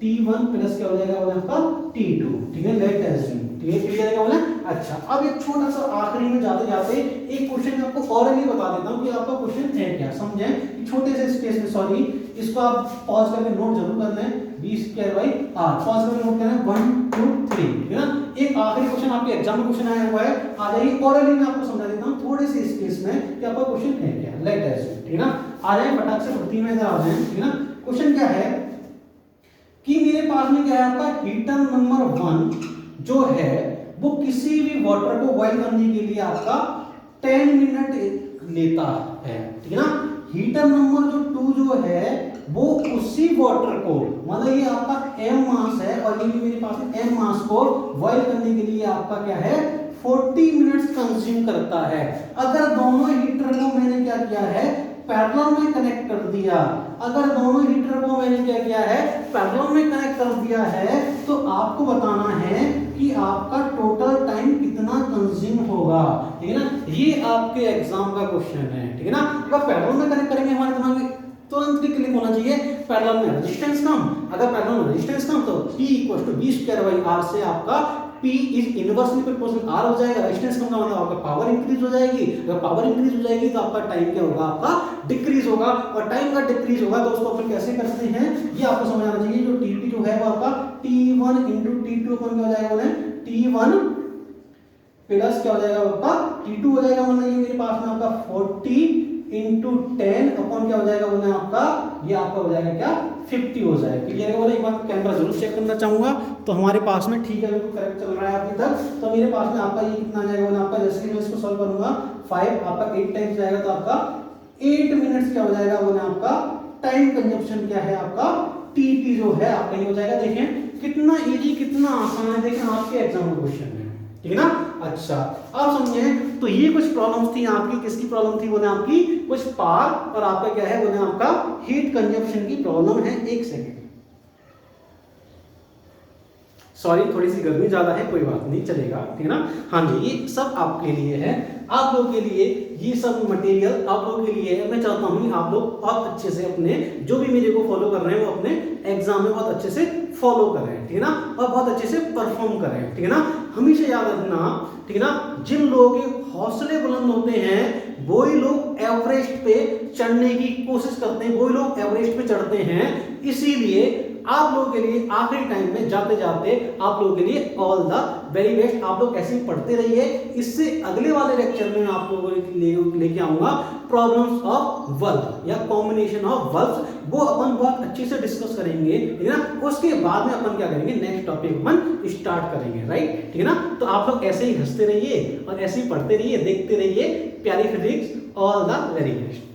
T1 प्लस क्या हो जाएगा, वो आपका T2, ठीक है, लेट एज्यूम, ठीक है, क्लियर है क्या बोला। अच्छा, अब एक छोटा सा आखिरी में जाते जाते एक क्वेश्चन आपको और नहीं बता देता हूं कि आपका क्वेश्चन है क्या, समझें छोटे से स्पेस में, सॉरी इसको आप पॉज करके नोट जरूर कर लें, V²/R पॉज करके नोट करना है, 1 2 3, ठीक है ना। एक आखिरी क्वेश्चन आपके एग्जाम में क्वेश्चन आया हुआ है, आ जाइए ऑरली में आपको समझा देता हूं थोड़े से स्पेस में कि आपका क्वेश्चन है क्या, लेट एज्यूम, ठीक है ना। आ जाए फटाक से भर्ती में इधर आ जाए, ठीक है ना। क्वेश्चन क्या है कि मेरे पास में क्या है, आपका हीटर नंबर 1 जो है वो किसी भी वाटर को बॉईल करने के लिए आपका 10 मिनट लेता है, ठीक है ना। हीटर नंबर जो 2 जो है वो उसी वाटर को, मतलब ये आपका m मास है और ये भी मेरे पास में m मास को बॉईल करने के लिए आपका क्या है 40 मिनट्स कंज्यूम करता है। अगर दोनों हीटर को मैंने क्या किया है, पैरेलल में कनेक्ट कर दिया, अगर दोनों हीटर को मैंने क्या किया है, पैरेलल में कनेक्ट कर दिया है, तो आपको बताना है कि आपका टोटल टाइम कितना कंज्यूम होगा, ठीक है ना। ये आपके एग्जाम का क्वेश्चन है, ठीक है ना। अगर पैरेलल में कनेक्ट करेंगे हमारे दिमाग में तुरंत क्लिक होना चाहिए, पैरेलल में रेजिस्टेंस कम, अगर पैरेलल में रेजिस्टेंस कम तो P = V²/R से आपका P is inversely proportional R हो जाएगा, रेजिस्टेंस कम का मतलब आपका पावर इंक्रीज हो जाएगी, अगर पावर इंक्रीज हो जाएगी तो आपका टाइम क्या होगा, आपका डिक्रीज होगा, और टाइम का डिक्रीज होगा तो उसको अपन कैसे करते हैं ये आपको समझ आना चाहिए। जो Tp जो है वो आपका T1 * T2 अपन क्या हो जाएगा, बोले T1 प्लस क्या हो जाएगा, आपका T2 हो जाएगा, मतलब ये मेरे पास में आपका 40 * 10 अपन क्या हो जाएगा, बोले आपका ये आपका हो जाएगा क्या 50 हो जाएगा, क्लियर है बोले। एक बार कैमरा जरूर चेक करना चाहूंगा तो हमारे पास में ठीक है, बिल्कुल करेक्ट चल रहा है अभी तक। तो मेरे पास में आपका ये कितना आ जाएगा, बोले आपका जैसे कि मैं इसको सॉल्व करूंगा 5 आपका 8 टाइम्स जाएगा तो आपका 8 मिनट्स क्या हो जाएगा, बोले आपका टाइम कंजप्शन क्या है, आपका Tp जो है आपका ये हो जाएगा। देखें कितना इजी कितना आसान है, देखें आपके एग्जाम का क्वेश्चन है, ठीक है ना। अच्छा, अब समझे तो ये कुछ प्रॉब्लम्स थी आपकी, किसकी प्रॉब्लम थी, बोले आपकी कुछ पावर और आपका क्या है, बोले आपका हीट कंजप्शन की प्रॉब्लम है। एक सेकेंड, सॉरी थोड़ी सी गर्मी ज्यादा है, कोई बात नहीं चलेगा, ठीक है ना। हाँ जी, ये सब आपके लिए है, आप लोगों के लिए ये सब मटेरियल आप लोगों के लिए है। मैं चाहता हूँ आप लोग बहुत अच्छे से अपने जो भी मेरे को फॉलो कर रहे हैं वो अपने एग्जाम में बहुत अच्छे से फॉलो करें, ठीक है ना, और बहुत अच्छे से परफॉर्म करें, ठीक है ना। हमेशा याद रखना, ठीक है ना, जिन लोगों के हौसले बुलंद होते हैं वही लोग एवरेस्ट पे चढ़ने की कोशिश करते हैं, वही लोग एवरेस्ट पे चढ़ते हैं। इसीलिए आप लोगों के लिए आखिरी टाइम में जाते जाते आप लोगों के लिए ऑल द वेरी बेस्ट। आप लोग ऐसे ही पढ़ते रहिए। इससे अगले वाले लेक्चर में आप लोगों के लेके आऊंगा प्रॉब्लम्स ऑफ वर्ब या कॉम्बिनेशन ऑफ वर्ब्स। वो अपन बहुत अच्छे से डिस्कस करेंगे, ठीक है ना। उसके बाद में अपन क्या करेंगे, नेक्स्ट टॉपिक अपन स्टार्ट करेंगे, राइट, ठीक है ना। तो आप लोग ऐसे ही हंसते रहिए और ऐसे ही पढ़ते रहिए, देखते रहिए प्यारी physics. All the very best.